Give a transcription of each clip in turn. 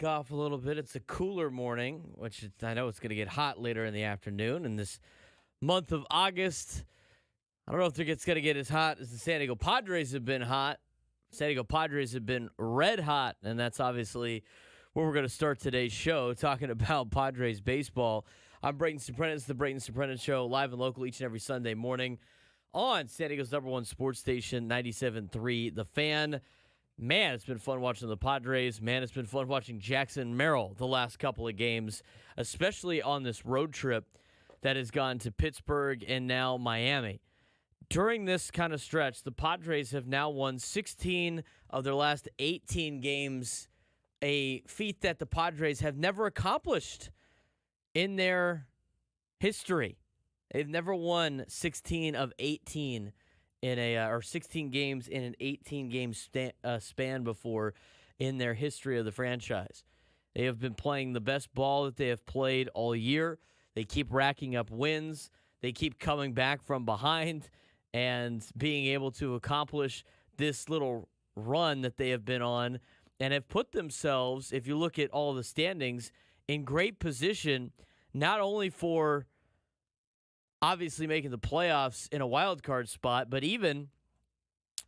Off a little bit. It's a cooler morning, which I know it's going to get hot later in the afternoon. And this month of August, I don't know if it's going to get as hot as the San Diego Padres have been hot. San Diego Padres have been red hot, and that's obviously where we're going to start today's show, talking about Padres baseball. I'm Braden Surprenant. It's the Braden Surprenant Show, live and local each and every Sunday morning on San Diego's #1 sports station, 97.3 The Fan. Man, it's been fun watching the Padres. Man, it's been fun watching Jackson Merrill the last couple of games, especially on this road trip that has gone to Pittsburgh and now Miami. During this kind of stretch, the Padres have now won 16 of their last 18 games, a feat that the Padres have never accomplished in their history. They've never won 16 of 18 or 16 games in an 18-game span before in their history of the franchise. They have been playing the best ball that they have played all year. They keep racking up wins. They keep coming back from behind and being able to accomplish this little run that they have been on and have put themselves, if you look at all the standings, in great position, not only for obviously making the playoffs in a wild card spot, but even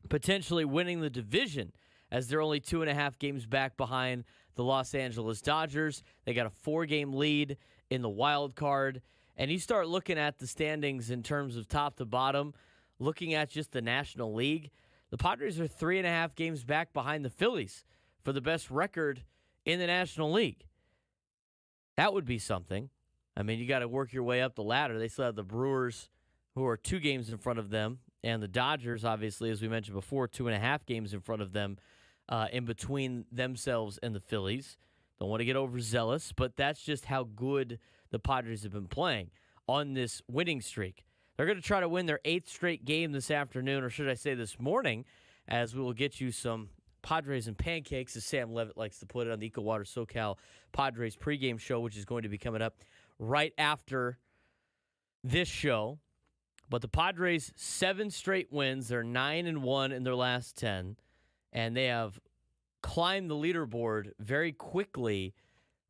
potentially winning the division, as they're only 2.5 games back behind the Los Angeles Dodgers. They got a 4-game lead in the wild card. And you start looking at the standings in terms of top to bottom, looking at just the National League, the Padres are 3.5 games back behind the Phillies for the best record in the National League. That would be something. I mean, you got to work your way up the ladder. They still have the Brewers, who are 2 games in front of them, and the Dodgers, obviously, as we mentioned before, 2.5 games in front of them, in between themselves and the Phillies. Don't want to get overzealous, but that's just how good the Padres have been playing on this winning streak. They're going to try to win their 8th straight game this afternoon, or should I say this morning, as we will get you some Padres and pancakes, as Sam Levitt likes to put it, on the Eco Water SoCal Padres pregame show, which is going to be coming up right after this show. But the Padres, 7 straight wins. They're 9-1 in their last 10. And they have climbed the leaderboard very quickly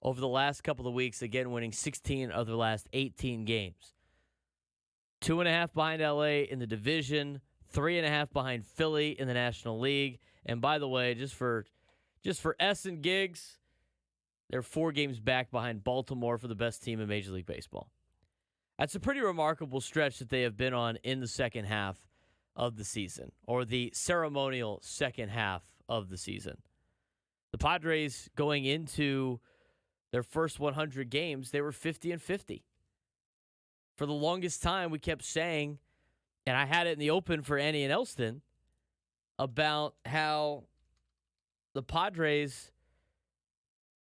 over the last couple of weeks, again winning 16 of their last 18 games. 2.5 behind LA in the division, 3.5 behind Philly in the National League. And by the way, just for S and gigs, they're 4 games back behind Baltimore for the best team in Major League Baseball. That's a pretty remarkable stretch that they have been on in the second half of the season, or the ceremonial second half of the season. The Padres, going into their first 100 games, they were 50-50. For the longest time, we kept saying, and I had it in the open for Annie and Elston, about how the Padres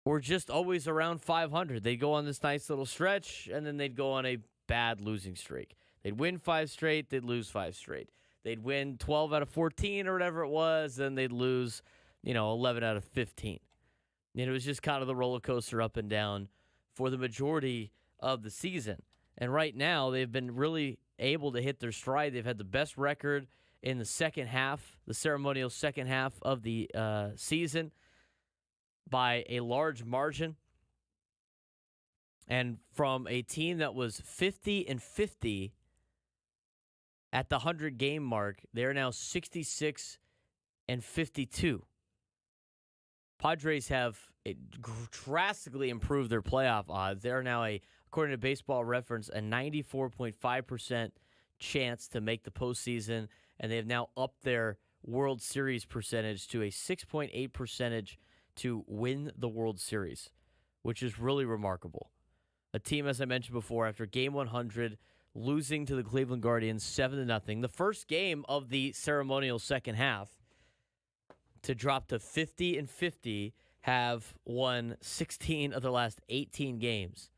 were just always around 500. They'd go on this nice little stretch, and then they'd go on a bad losing streak. They'd win 5 straight, they'd lose 5 straight. They'd win 12 out of 14 or whatever it was, then they'd lose, 11 out of 15. And it was just kind of the roller coaster up and down for the majority of the season. And right now, they've been really able to hit their stride. They've had the best record in the second half, the ceremonial second half of the season, by a large margin. And from a team that was 50-50 at the 100-game mark, they're now 66-52. Padres have drastically improved their playoff odds. They're now, according to Baseball Reference, a 94.5% chance to make the postseason, and they have now upped their World Series percentage to a 6.8 percentage to win the World Series, which is really remarkable. A team, as I mentioned before, after Game 100, losing to the Cleveland Guardians 7-0, the first game of the ceremonial second half, to drop to 50-50, have won 16 of the last 18 games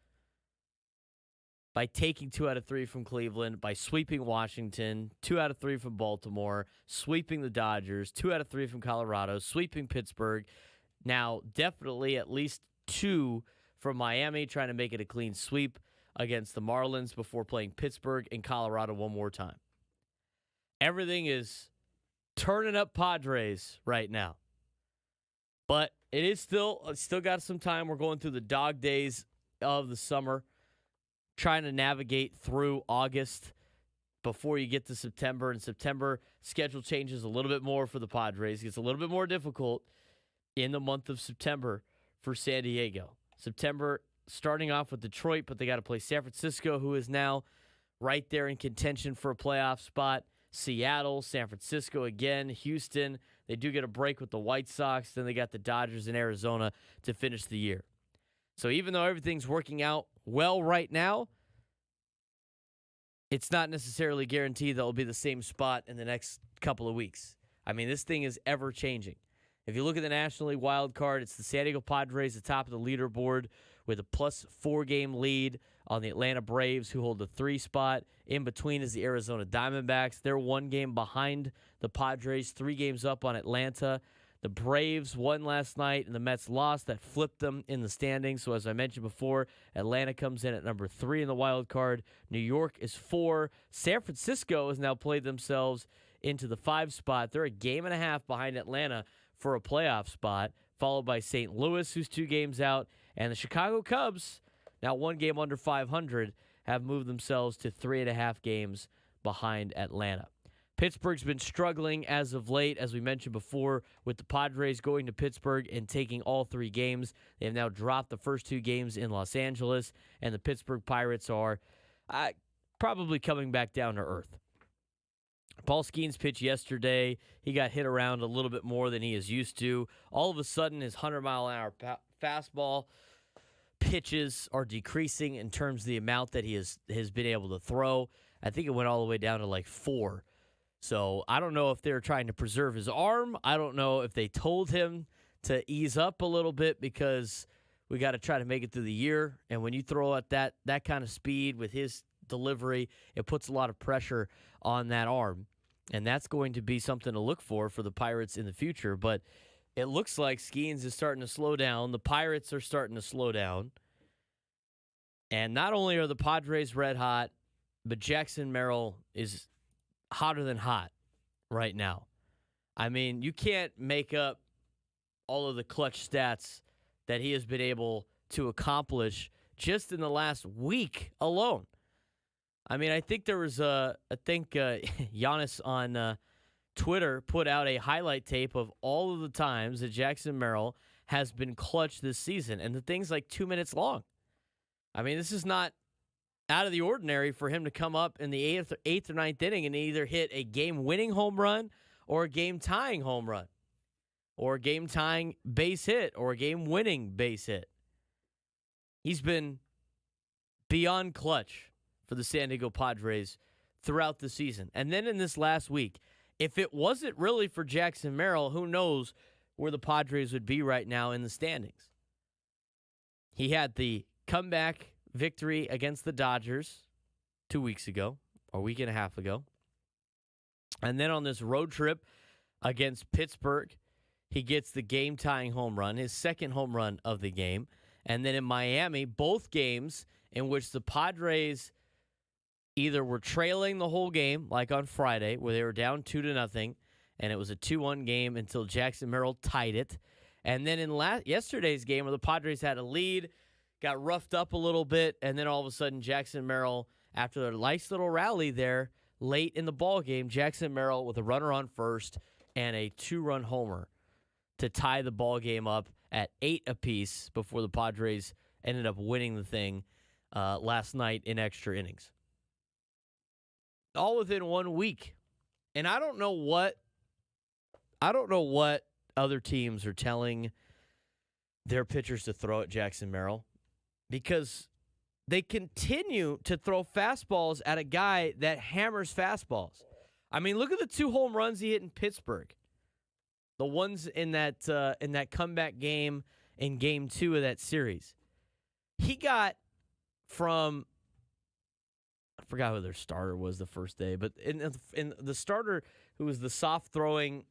by taking 2 out of 3 from Cleveland, by sweeping Washington, 2 out of 3 from Baltimore, sweeping the Dodgers, 2 out of 3 from Colorado, sweeping Pittsburgh. Now, definitely at least 2 from Miami, trying to make it a clean sweep against the Marlins before playing Pittsburgh and Colorado one more time. Everything is turning up Padres right now. But It is still got some time. We're going through the dog days of the summer, trying to navigate through August before you get to September. And September, schedule changes a little bit more for the Padres. It gets a little bit more difficult in the month of September for San Diego. September starting off with Detroit, but they got to play San Francisco, who is now right there in contention for a playoff spot. Seattle, San Francisco again, Houston. They do get a break with the White Sox. Then they got the Dodgers in Arizona to finish the year. So even though everything's working out well right now, it's not necessarily guaranteed that it'll be the same spot in the next couple of weeks. I mean, this thing is ever changing. If you look at the National League wild card, it's the San Diego Padres at the top of the leaderboard with a plus 4-game lead on the Atlanta Braves, who hold the 3 spot. In between is the Arizona Diamondbacks. They're 1 game behind the Padres, 3 games up on Atlanta. The Braves won last night, and the Mets lost. That flipped them in the standings. So as I mentioned before, Atlanta comes in at number 3 in the wild card. New York is 4. San Francisco has now played themselves into the 5 spot. They're a game and a half behind Atlanta for a playoff spot, followed by St. Louis, who's 2 games out. And the Chicago Cubs, now 1 game under 500, have moved themselves to 3.5 games behind Atlanta. Pittsburgh's been struggling as of late, as we mentioned before, with the Padres going to Pittsburgh and taking all 3 games. They have now dropped the first 2 games in Los Angeles, and the Pittsburgh Pirates are probably coming back down to earth. Paul Skeens pitched yesterday. He got hit around a little bit more than he is used to. All of a sudden, his 100-mile-an-hour fastball pitches are decreasing in terms of the amount that he has been able to throw. I think it went all the way down to like 4. So I don't know if they're trying to preserve his arm. I don't know if they told him to ease up a little bit because we got to try to make it through the year. And when you throw at that kind of speed with his delivery, it puts a lot of pressure on that arm. And that's going to be something to look for the Pirates in the future. But it looks like Skeens is starting to slow down. The Pirates are starting to slow down. And not only are the Padres red hot, but Jackson Merrill is hotter than hot right now. I mean, you can't make up all of the clutch stats that he has been able to accomplish just in the last week alone. I mean, I think there was Giannis on Twitter put out a highlight tape of all of the times that Jackson Merrill has been clutch this season, and the thing's like 2 minutes long. I mean, this is not out of the ordinary for him to come up in the eighth or ninth inning and either hit a game-winning home run or a game-tying home run or a game-tying base hit or a game-winning base hit. He's been beyond clutch for the San Diego Padres throughout the season. And then in this last week, if it wasn't really for Jackson Merrill, who knows where the Padres would be right now in the standings. He had the comeback victory against the Dodgers 2 weeks ago, or a week and a half ago. And then on this road trip against Pittsburgh, he gets the game-tying home run, his second home run of the game. And then in Miami, both games in which the Padres either were trailing the whole game, like on Friday, where they were down 2-0, and it was a 2-1 game until Jackson Merrill tied it. And then in yesterday's game, where the Padres had a lead, got roughed up a little bit, and then all of a sudden, Jackson Merrill, after a nice little rally there late in the ball game, Jackson Merrill with a runner on first and a 2-run homer to tie the ball game up at 8 apiece before the Padres ended up winning the thing last night in extra innings. All within 1 week. And I don't know what other teams are telling their pitchers to throw at Jackson Merrill, because they continue to throw fastballs at a guy that hammers fastballs. I mean, look at the 2 home runs he hit in Pittsburgh. The ones in that comeback game in Game 2 of that series. He got from, I forgot who their starter was the first day, but in the starter who was the soft throwing,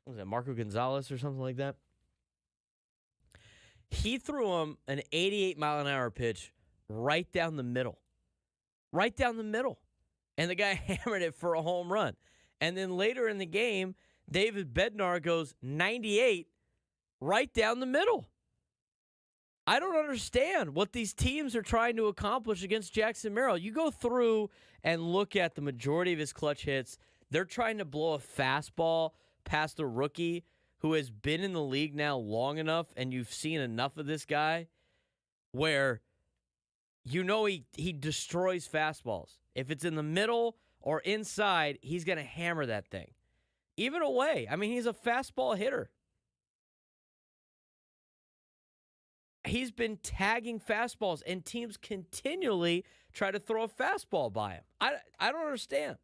what was that, Marco Gonzalez or something like that? He threw him an 88-mile-an-hour pitch right down the middle. Right down the middle. And the guy hammered it for a home run. And then later in the game, David Bednar goes 98 right down the middle. I don't understand what these teams are trying to accomplish against Jackson Merrill. You go through and look at the majority of his clutch hits. They're trying to blow a fastball past a rookie who has been in the league now long enough, and you've seen enough of this guy where you know he destroys fastballs. If it's in the middle or inside, he's going to hammer that thing. Even away. I mean, he's a fastball hitter. He's been tagging fastballs, and teams continually try to throw a fastball by him. I don't understand.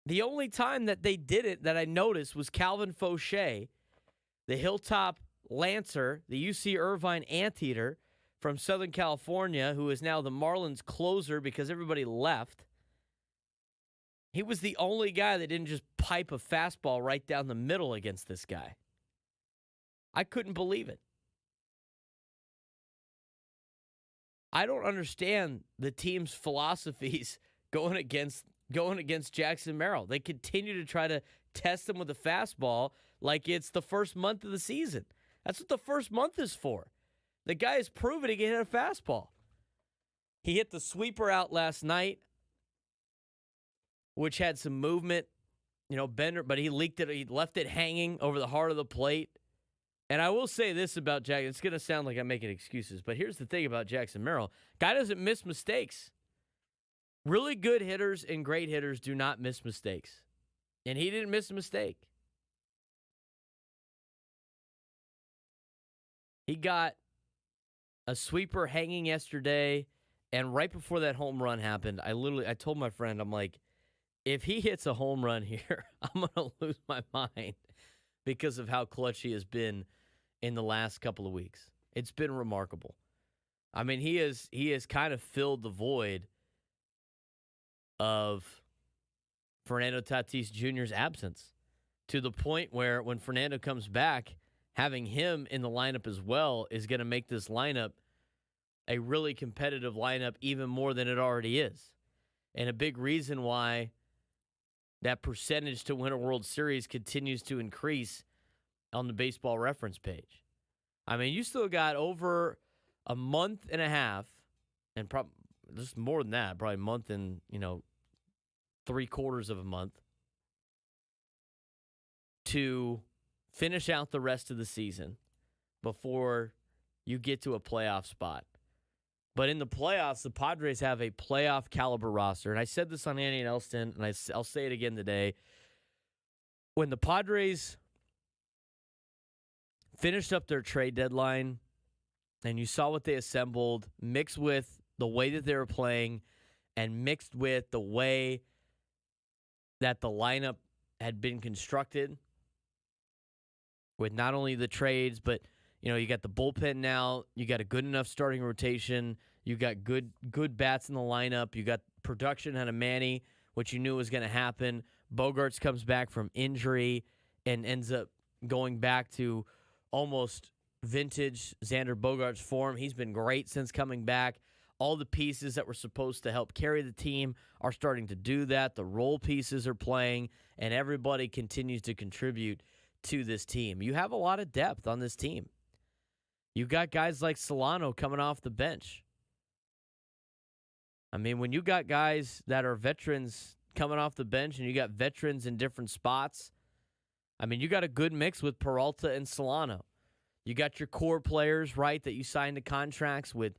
The only time that they did it that I noticed was Calvin Fauché, the Hilltop Lancer, the UC Irvine Anteater from Southern California, who is now the Marlins closer because everybody left. He was the only guy that didn't just pipe a fastball right down the middle against this guy. I couldn't believe it. I don't understand the team's philosophies going against Jackson Merrill. They continue to try to test him with a fastball like it's the first month of the season. That's what the first month is for. The guy has proven he can hit a fastball. He hit the sweeper out last night, which had some movement, bender, but he leaked it. He left it hanging over the heart of the plate. And I will say this about Jackson. It's going to sound like I'm making excuses, but here's the thing about Jackson Merrill. Guy doesn't miss mistakes. Really good hitters and great hitters do not miss mistakes. And he didn't miss a mistake. He got a sweeper hanging yesterday, and right before that home run happened, I told my friend, I'm like, if he hits a home run here, I'm going to lose my mind because of how clutch he has been in the last couple of weeks. It's been remarkable. I mean, he has kind of filled the void of Fernando Tatis Jr.'s absence to the point where when Fernando comes back, having him in the lineup as well is going to make this lineup a really competitive lineup even more than it already is. And a big reason why that percentage to win a World Series continues to increase on the Baseball Reference page. I mean, you still got over a month and a half, and probably just more than that, probably a month and, 3/4 of a month to finish out the rest of the season before you get to a playoff spot. But in the playoffs, the Padres have a playoff caliber roster. And I said this on Andy and Elston, and I'll say it again today. When the Padres finished up their trade deadline and you saw what they assembled, mixed with the way that they were playing and mixed with the way that the lineup had been constructed with not only the trades, but you got the bullpen now. You got a good enough starting rotation. You got good bats in the lineup. You got production out of Manny, which you knew was going to happen. Bogaerts comes back from injury and ends up going back to almost vintage Xander Bogaerts form. He's been great since coming back. All the pieces that were supposed to help carry the team are starting to do that. The role pieces are playing, and everybody continues to contribute to this team. You have a lot of depth on this team. You got guys like Solano coming off the bench. I mean, when you got guys that are veterans coming off the bench and you got veterans in different spots, I mean, you got a good mix with Peralta and Solano. You got your core players, right, that you signed to contracts with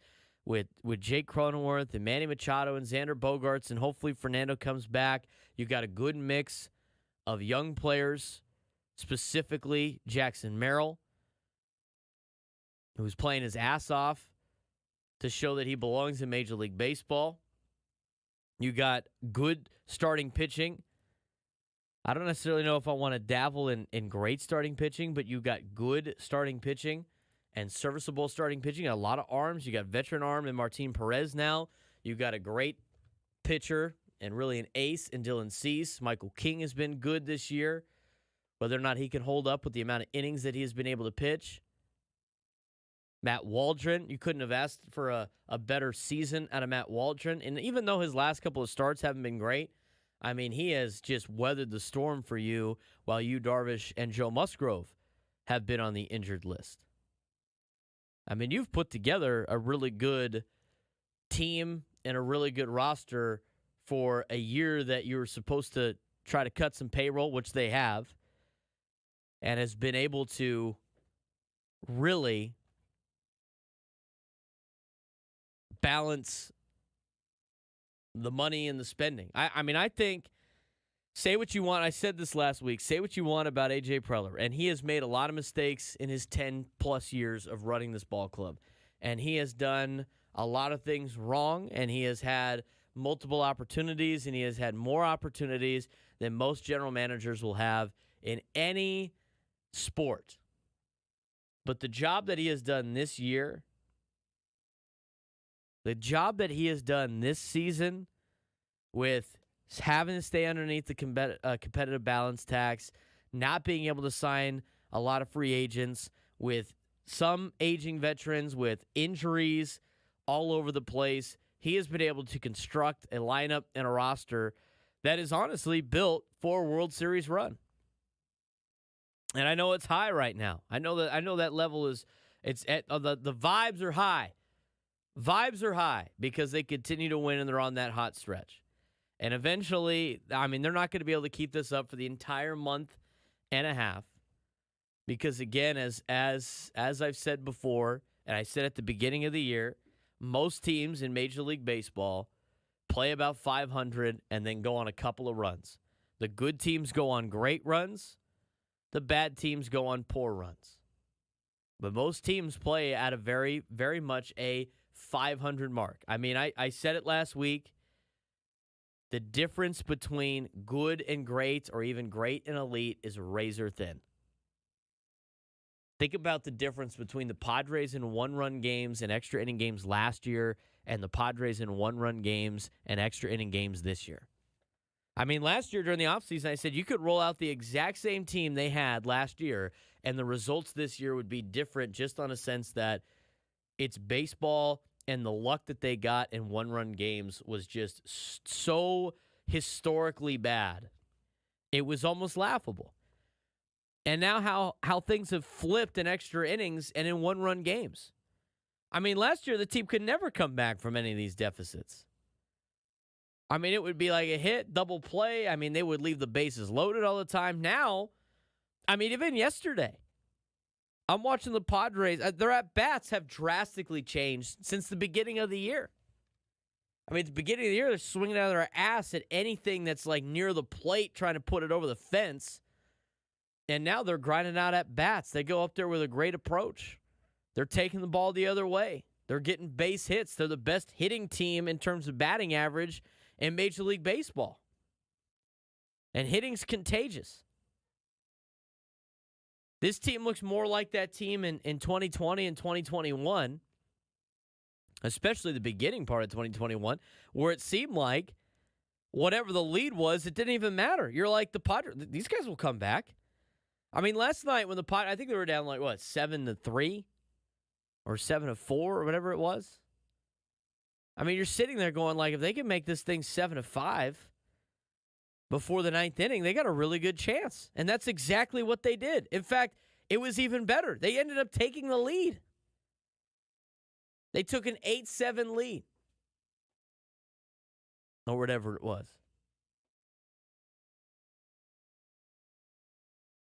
Jake Cronenworth and Manny Machado and Xander Bogaerts, and hopefully Fernando comes back. You got a good mix of young players, specifically Jackson Merrill, who's playing his ass off to show that he belongs in Major League Baseball. You got good starting pitching. I don't necessarily know if I want to dabble in great starting pitching, but you got good starting pitching and serviceable starting pitching. You got a lot of arms. You got veteran arm in Martin Perez now. You got a great pitcher and really an ace in Dylan Cease. Michael King has been good this year. Whether or not he can hold up with the amount of innings that he has been able to pitch. Matt Waldron, you couldn't have asked for a better season out of Matt Waldron. And even though his last couple of starts haven't been great, I mean, he has just weathered the storm for you while Yu Darvish and Joe Musgrove have been on the injured list. I mean, you've put together a really good team and a really good roster for a year that you were supposed to try to cut some payroll, which they have, and has been able to really balance the money and the spending. I mean, I think, say what you want. I said this last week. Say what you want about A.J. Preller, and he has made a lot of mistakes in his 10-plus years of running this ball club. And he has done a lot of things wrong, and he has had multiple opportunities, and he has had more opportunities than most general managers will have in any sport. But the job that he has done this year, the job that he has done this season with having to stay underneath the competitive balance tax, not being able to sign a lot of free agents, with some aging veterans, with injuries all over the place, he has been able to construct a lineup and a roster that is honestly built for a World Series run. And I know it's high right now. I know that level is, it's at the vibes are high. Vibes are high because they continue to win and they're on that hot stretch. And eventually, I mean, they're not going to be able to keep this up for the entire month and a half. Because again, as I've said before, and I said at the beginning of the year, most teams in Major League Baseball play about 500 and then go on a couple of runs. The good teams go on great runs. The bad teams go on poor runs. But most teams play at a very, very much a 500 mark. I mean, I said it last week. The difference between good and great, or even great and elite, is razor thin. Think about the difference between the Padres in one-run games and extra inning games last year and the Padres in one-run games and extra inning games this year. I mean, last year during the offseason, I said you could roll out the exact same team they had last year, and the results this year would be different, just on a sense that it's baseball, and the luck that they got in one-run games was just so historically bad. It was almost laughable. And now how things have flipped in extra innings and in one-run games. I mean, last year the team could never come back from any of these deficits. I mean, it would be like a hit, double play. I mean, they would leave the bases loaded all the time. Now, I mean, even yesterday, I'm watching the Padres. Their at-bats have drastically changed since the beginning of the year. I mean, at the beginning of the year, they're swinging out of their ass at anything that's like near the plate, trying to put it over the fence. And now they're grinding out at-bats. They go up there with a great approach. They're taking the ball the other way. They're getting base hits. They're the best hitting team in terms of batting average in Major League Baseball. And hitting's contagious. This team looks more like that team in 2020 and 2021, especially the beginning part of 2021, where it seemed like whatever the lead was, it didn't even matter. You're like, the Padres, these guys will come back. I mean, last night when the Padres, I think they were down like, 7-3 or 7-4 or whatever it was. I mean, you're sitting there going like, if they can make this thing 7-5 before the ninth inning, they got a really good chance. And that's exactly what they did. In fact, it was even better. They ended up taking the lead. They took an 8-7 lead. Or whatever it was.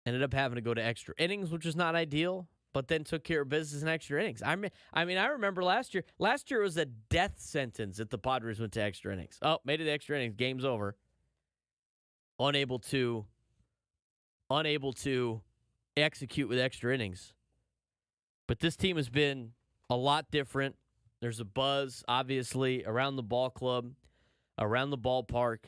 Ended up having to go to extra innings, which was not ideal, but then took care of business in extra innings. I mean, I remember last year. Last year was a death sentence if the Padres went to extra innings. Oh, made it to extra innings. Game's over. Unable to execute with extra innings. But this team has been a lot different. There's a buzz, obviously, around the ball club, around the ballpark.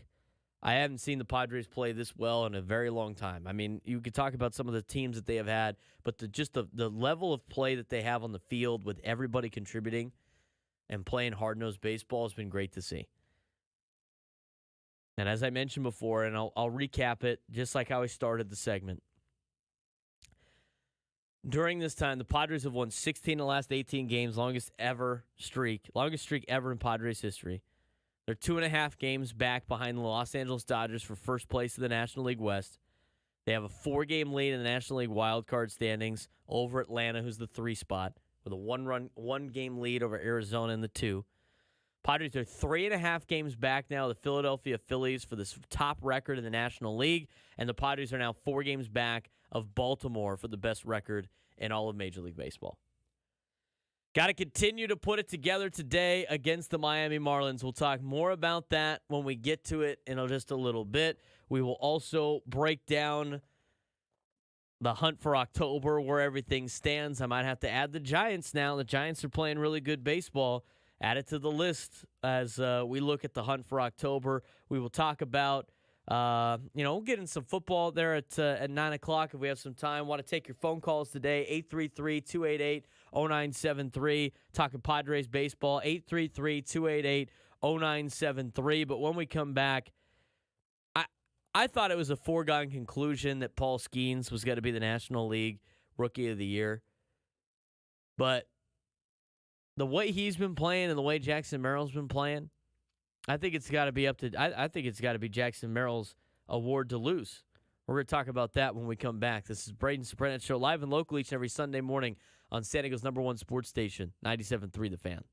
I haven't seen the Padres play this well in a very long time. I mean, you could talk about some of the teams that they have had, but the level of play that they have on the field with everybody contributing and playing hard-nosed baseball has been great to see. And as I mentioned before, and I'll recap it just like how I started the segment. During this time, the Padres have won 16 of the last 18 games, longest streak ever in Padres history. They're 2.5 games back behind the Los Angeles Dodgers for first place in the National League West. They have a 4-game lead in the National League wildcard standings over Atlanta, who's the 3 spot, with a 1-game lead over Arizona in the 2. Padres are 3.5 games back now of the Philadelphia Phillies for this top record in the National League, and the Padres are now 4 games back of Baltimore for the best record in all of Major League Baseball. Got to continue to put it together today against the Miami Marlins. We'll talk more about that when we get to it in just a little bit. We will also break down the hunt for October, where everything stands. I might have to add the Giants now. The Giants are playing really good baseball. Add it to the list as we look at the hunt for October. We will talk about, we'll get in some football there at 9 o'clock if we have some time. Want to take your phone calls today, 833-288-0973. Talking Padres baseball, 833-288-0973. But when we come back, I thought it was a foregone conclusion that Paul Skeens was going to be the National League Rookie of the Year. But the way he's been playing and the way Jackson Merrill's been playing, I think it's got to be I think it's got to be Jackson Merrill's award to lose. We're going to talk about that when we come back. This is Braden Surprenant Show, live and local each and every Sunday morning on San Diego's #1 sports station, 97.3 The Fan.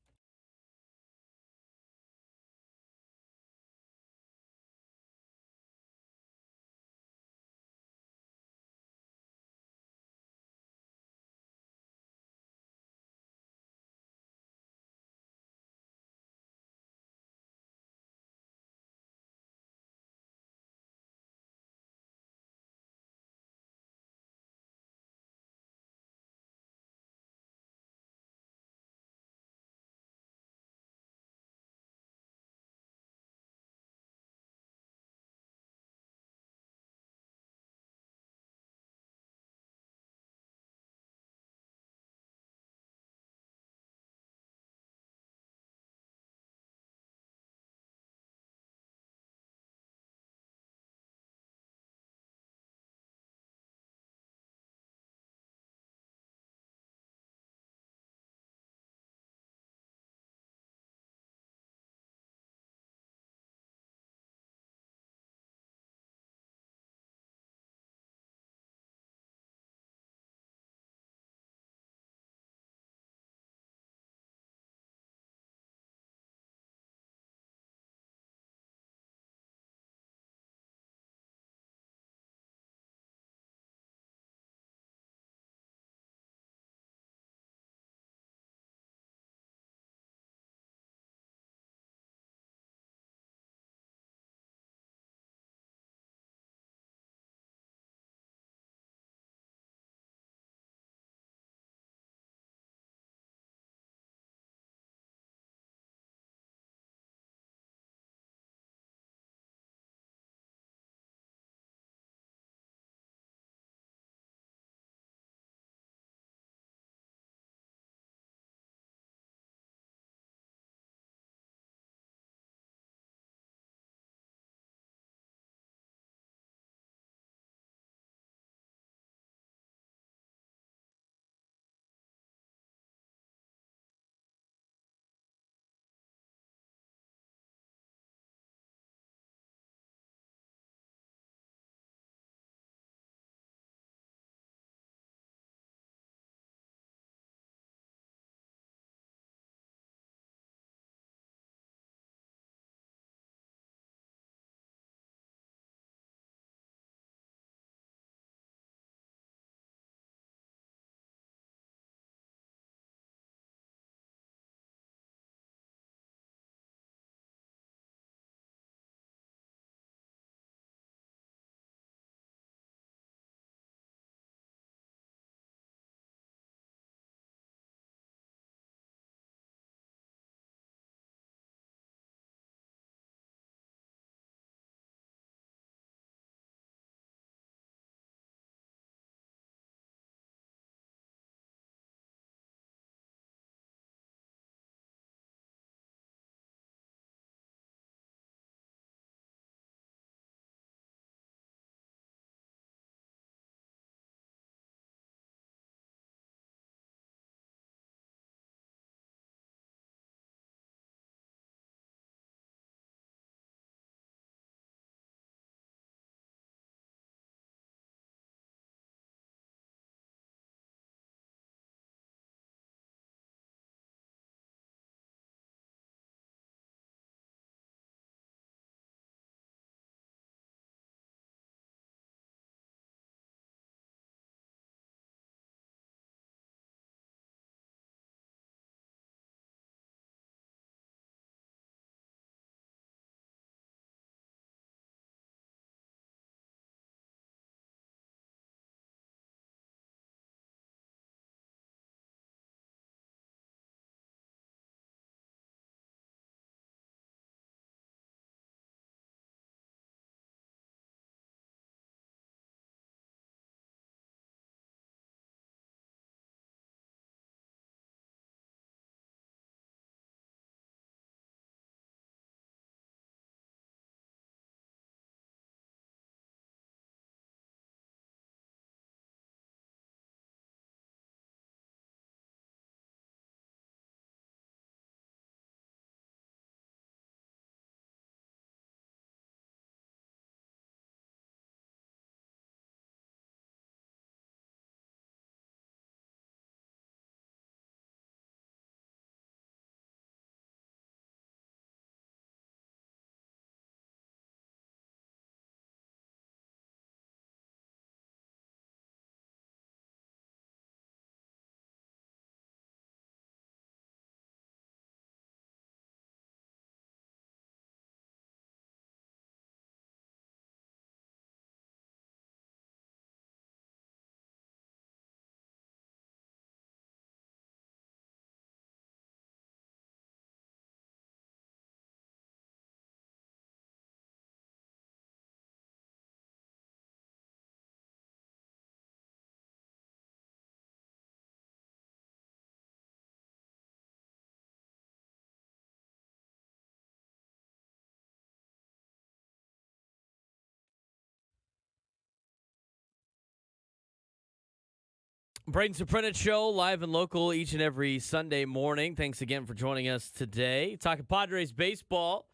Braden Surprenant Show, live and local each and every Sunday morning. Thanks again for joining us today. Talking Padres baseball,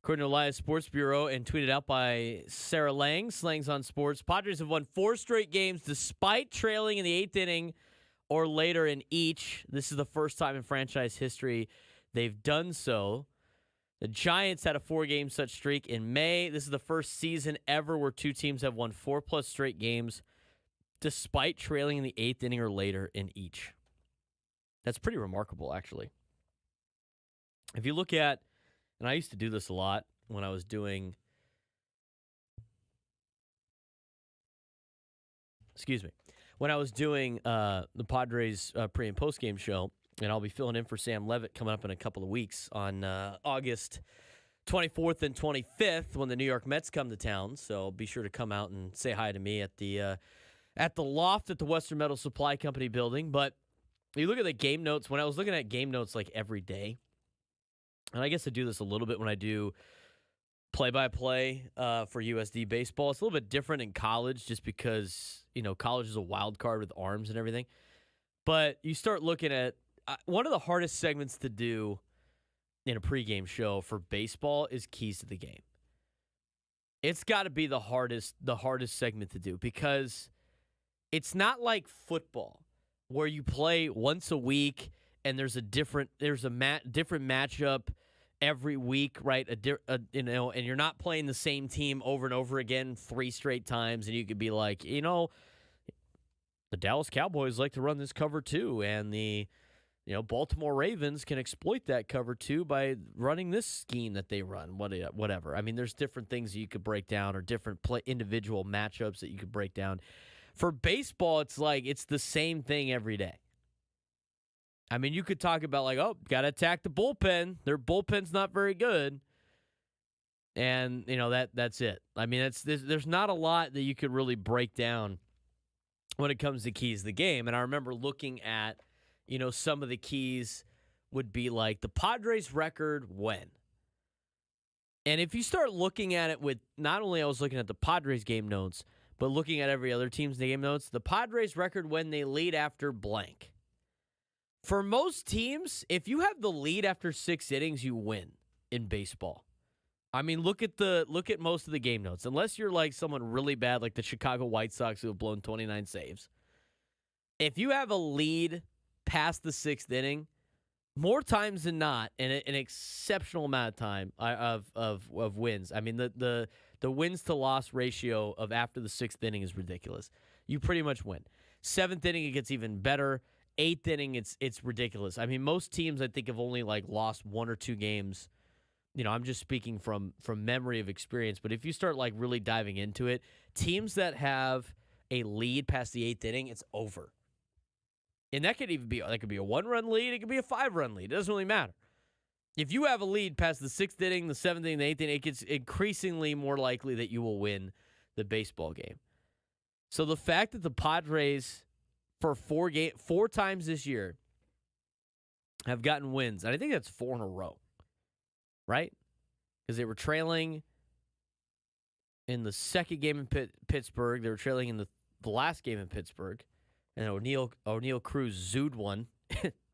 according to Elias Sports Bureau and tweeted out by Sarah Lang, Slangs on Sports. Padres have won 4 straight games despite trailing in the 8th inning or later in each. This is the first time in franchise history they've done so. The Giants had a 4-game such streak in May. This is the first season ever where 2 teams have won 4+ straight games despite trailing in the 8th inning or later in each. That's pretty remarkable, actually. If you look at, and I used to do this a lot when I was doing, when I was doing the Padres pre- and post-game show, and I'll be filling in for Sam Levitt coming up in a couple of weeks on August 24th and 25th when the New York Mets come to town. So be sure to come out and say hi to me at the loft at the Western Metal Supply Company building. But you look at the game notes. When I was looking at game notes like every day, and I guess I do this a little bit when I do play-by-play for USD baseball. It's a little bit different in college just because, college is a wild card with arms and everything. But you start looking at one of the hardest segments to do in a pregame show for baseball is keys to the game. It's got to be the hardest segment to do because it's not like football where you play once a week and there's a different matchup every week, right? And you're not playing the same team over and over again 3 straight times, and you could be like, the Dallas Cowboys like to run this cover 2, and the Baltimore Ravens can exploit that cover 2 by running this scheme that they run, whatever. I mean, there's different things that you could break down or different individual matchups that you could break down. For baseball, it's like it's the same thing every day. I mean, you could talk about got to attack the bullpen. Their bullpen's not very good. And, that's it. I mean, there's not a lot that you could really break down when it comes to keys to the game. And I remember looking at, some of the keys would be like the Padres record when. And if you start looking at it with, not only I was looking at the Padres game notes, but looking at every other team's game notes, the Padres record when they lead after blank. For most teams, if you have the lead after 6 innings, you win in baseball. I mean, look at most of the game notes. Unless you're like someone really bad, like the Chicago White Sox who have blown 29 saves. If you have a lead past the 6th inning, more times than not, in an exceptional amount of time of wins. I mean, the wins to loss ratio of after the 6th inning is ridiculous. You pretty much win. 7th inning, it gets even better. 8th inning, it's ridiculous. I mean, most teams I think have only lost 1 or 2 games. I'm just speaking from memory of experience. But if you start really diving into it, teams that have a lead past the 8th inning, it's over. And that could even be a 1-run lead. It could be a 5-run lead. It doesn't really matter. If you have a lead past the 6th inning, the 7th inning, the 8th inning, it gets increasingly more likely that you will win the baseball game. So the fact that the Padres, for 4 times this year, have gotten wins, and I think that's 4 in a row, right? Because they were trailing in the second game in Pittsburgh. They were trailing in the last game in Pittsburgh. And O'Neal Cruz zooed one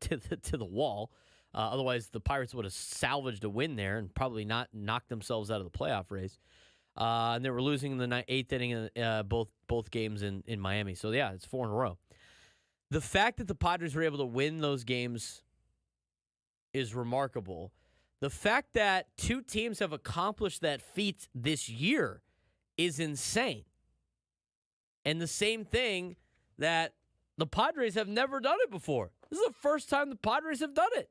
to the wall. Otherwise, the Pirates would have salvaged a win there and probably not knocked themselves out of the playoff race. And they were losing in the 8th inning both games in Miami. So, yeah, it's 4 in a row. The fact that the Padres were able to win those games is remarkable. The fact that 2 teams have accomplished that feat this year is insane. And the same thing that the Padres have never done it before. This is the first time the Padres have done it.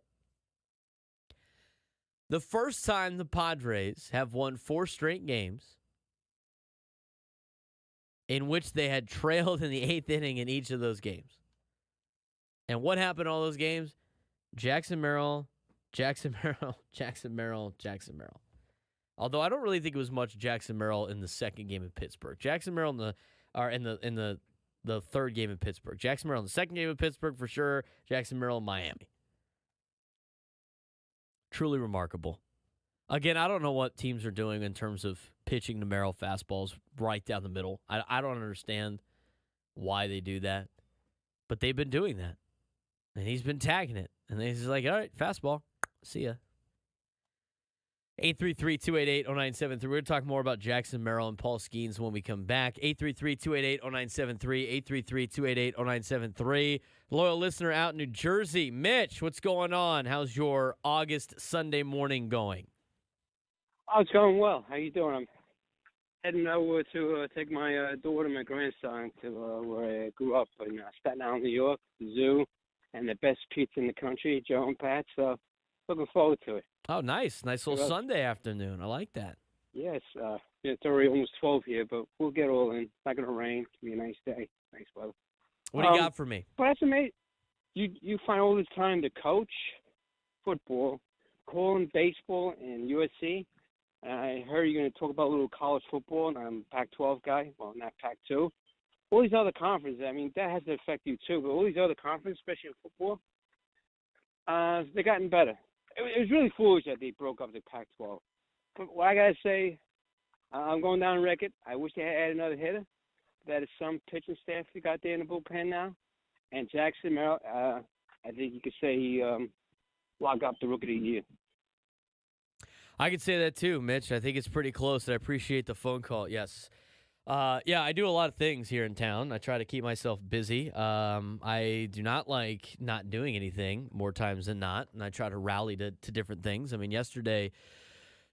The first time the Padres have won 4 straight games in which they had trailed in the 8th inning in each of those games. And what happened in all those games? Jackson Merrill. Although I don't really think it was much Jackson Merrill in the second game in Pittsburgh. Jackson Merrill in the third game in Pittsburgh. Jackson Merrill in the second game in Pittsburgh for sure. Jackson Merrill in Miami. Truly remarkable. Again, I don't know what teams are doing in terms of pitching to Merrill fastballs right down the middle. I don't understand why they do that. But they've been doing that. And he's been tagging it. And he's like, all right, fastball. See ya. 833-288-0973. We're going to talk more about Jackson Merrill and Paul Skeens when we come back. 833-288-0973. 833-288-0973. Loyal listener out in New Jersey. Mitch, what's going on? How's your August Sunday morning going? Oh, it's going well. How you doing? I'm heading over to take my daughter and my grandson to where I grew up in Staten Island, New York, the zoo, and the best pizza in the country, Joe and Pat. So looking forward to it. Oh, nice. Nice little Sunday afternoon. I like that. Yes. It's already almost 12 here, but we'll get all in. It's not going to rain. It's going to be a nice day. Nice weather. What do you got for me? But that's amazing. You find all this time to coach football, calling baseball and USC. I heard you're going to talk about a little college football, and I'm a Pac-12 guy. Well, not Pac-2. All these other conferences, I mean, that has to affect you too, but all these other conferences, especially in football, they've gotten better. It was really foolish that they broke up the Pac-12. But what I got to say, I'm going down on record. I wish they had added another hitter. That is some pitching staff you got there in the bullpen now. And Jackson Merrill, I think you could say he locked up the Rookie of the Year. I could say that too, Mitch. I think it's pretty close. I appreciate the phone call. Yes. Yeah, I do a lot of things here in town. I try to keep myself busy. I do not like not doing anything more times than not, and I try to rally to different things. I mean, yesterday,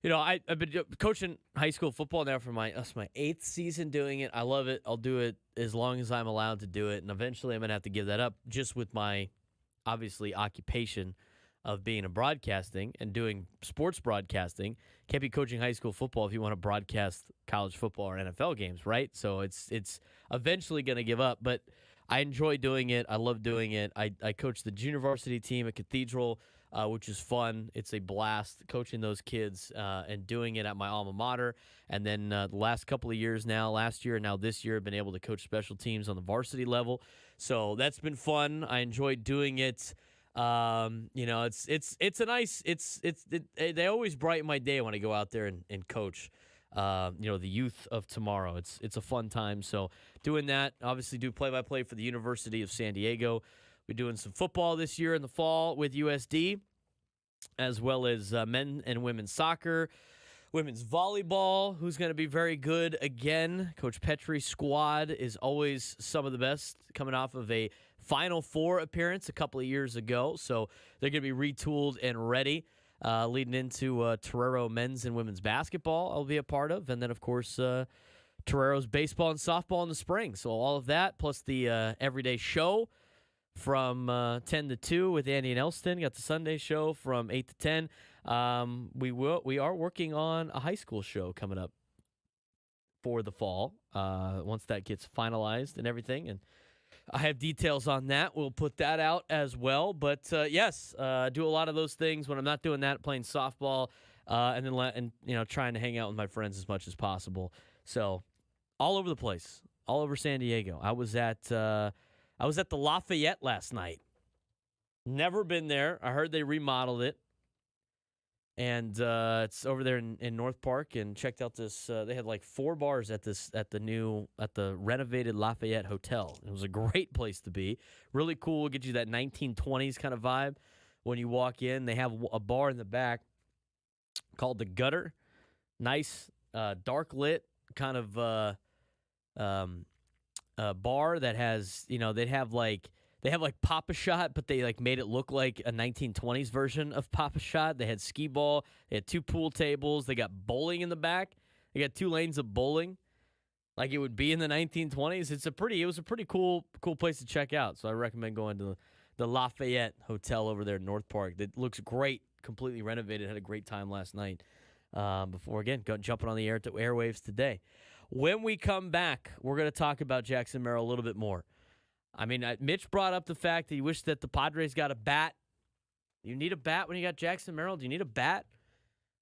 I've been coaching high school football now for my 8th season doing it. I love it. I'll do it as long as I'm allowed to do it, and eventually I'm going to have to give that up just with my, obviously, occupation of being in broadcasting and doing sports broadcasting. Can't be coaching high school football if you want to broadcast college football or NFL games, right? So it's eventually going to give up, but I enjoy doing it. I love doing it. I coach the junior varsity team at Cathedral, which is fun. It's a blast coaching those kids and doing it at my alma mater. And then the last couple of years now, last year and now this year, I've been able to coach special teams on the varsity level. So that's been fun. I enjoy doing it. It's a nice, they always brighten my day when I go out there and coach, the youth of tomorrow. It's a fun time. So doing that, obviously do play-by-play for the University of San Diego. We're doing some football this year in the fall with USD, as well as men and women's soccer, women's volleyball, who's going to be very good again. Coach Petrie's squad is always some of the best, coming off of a Final Four appearance a couple of years ago. So they're going to be retooled and ready, leading into Torero men's and women's basketball I'll be a part of. And then, of course, Torero's baseball and softball in the spring. So all of that, plus the everyday show from 10 to 2 with Andy and Elston. Got the Sunday show from 8 to 10. We are working on a high school show coming up for the fall once that gets finalized and everything. And I have details on that. We'll put that out as well. But yes, do a lot of those things when I'm not doing that, playing softball, and then trying to hang out with my friends as much as possible. So all over the place, all over San Diego. I was at the Lafayette last night. Never been there. I heard they remodeled it. And it's over there in North Park, and checked out this. They had like 4 bars at the renovated Lafayette Hotel. It was a great place to be. Really cool. Get you that 1920s kind of vibe when you walk in. They have a bar in the back called the Gutter. Nice, dark lit kind of bar that has They have like Papa Shot, but they like made it look like a 1920s version of Papa Shot. They had skee ball. They had 2 pool tables. They got bowling in the back. They got 2 lanes of bowling, like it would be in the 1920s. It was a pretty cool place to check out. So I recommend going to the Lafayette Hotel over there in North Park. It looks great, completely renovated. Had a great time last night. Before again jumping on the airwaves today. When we come back, we're going to talk about Jackson Merrill a little bit more. I mean, Mitch brought up the fact that he wished that the Padres got a bat. You need a bat when you got Jackson Merrill? Do you need a bat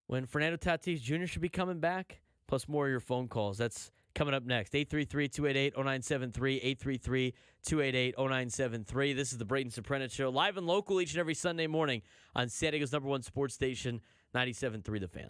when Fernando Tatis Jr. should be coming back? Plus more of your phone calls. That's coming up next. 833-288-0973, 833-288-0973. This is the Braden Surprenant Show, live and local each and every Sunday morning on San Diego's #1 sports station, 97.3 The Fan.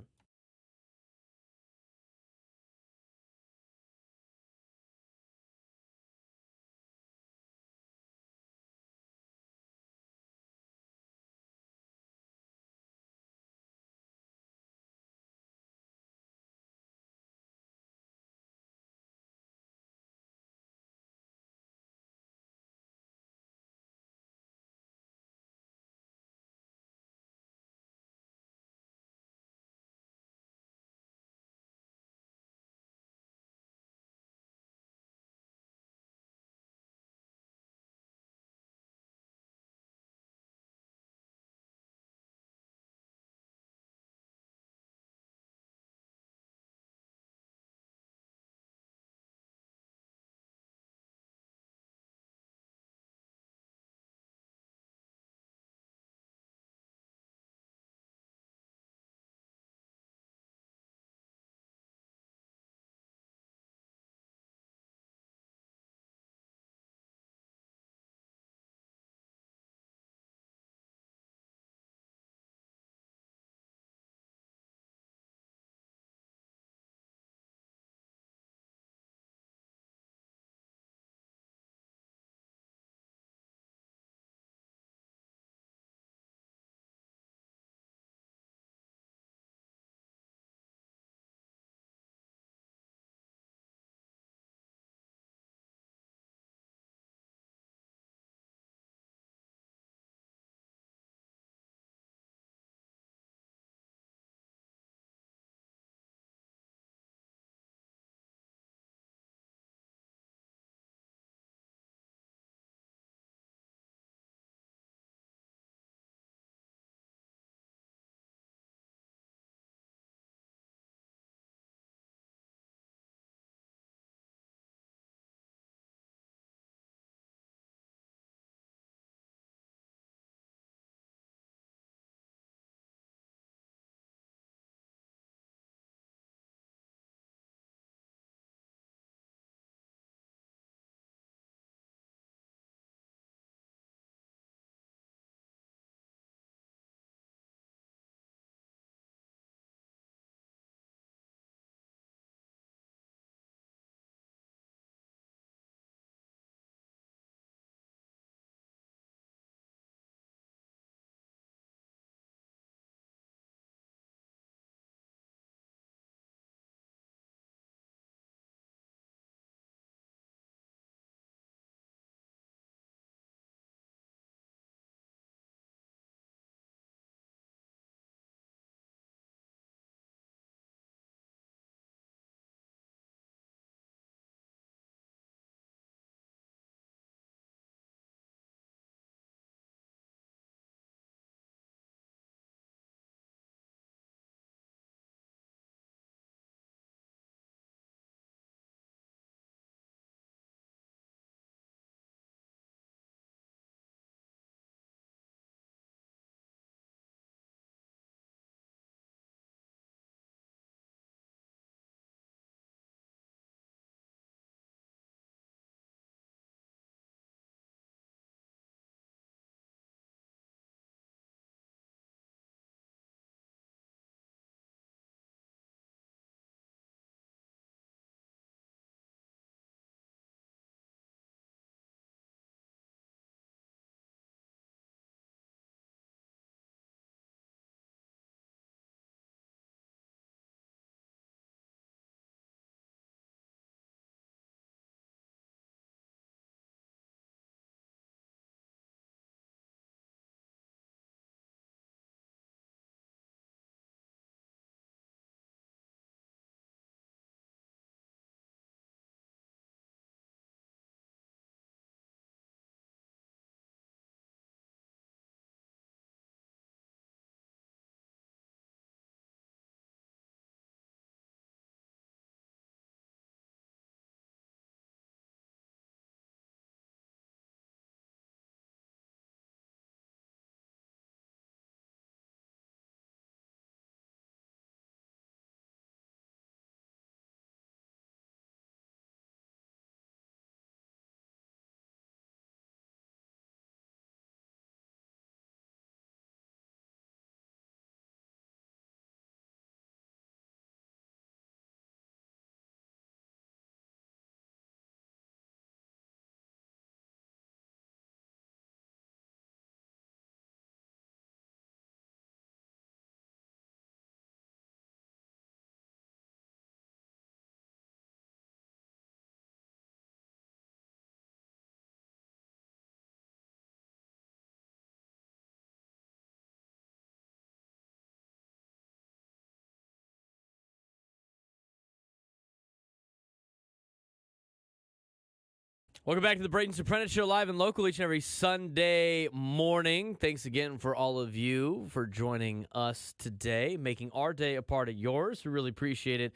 Welcome back to the Braden Surprenant Show, live and local each and every Sunday morning. Thanks again for all of you for joining us today, making our day a part of yours. We really appreciate it.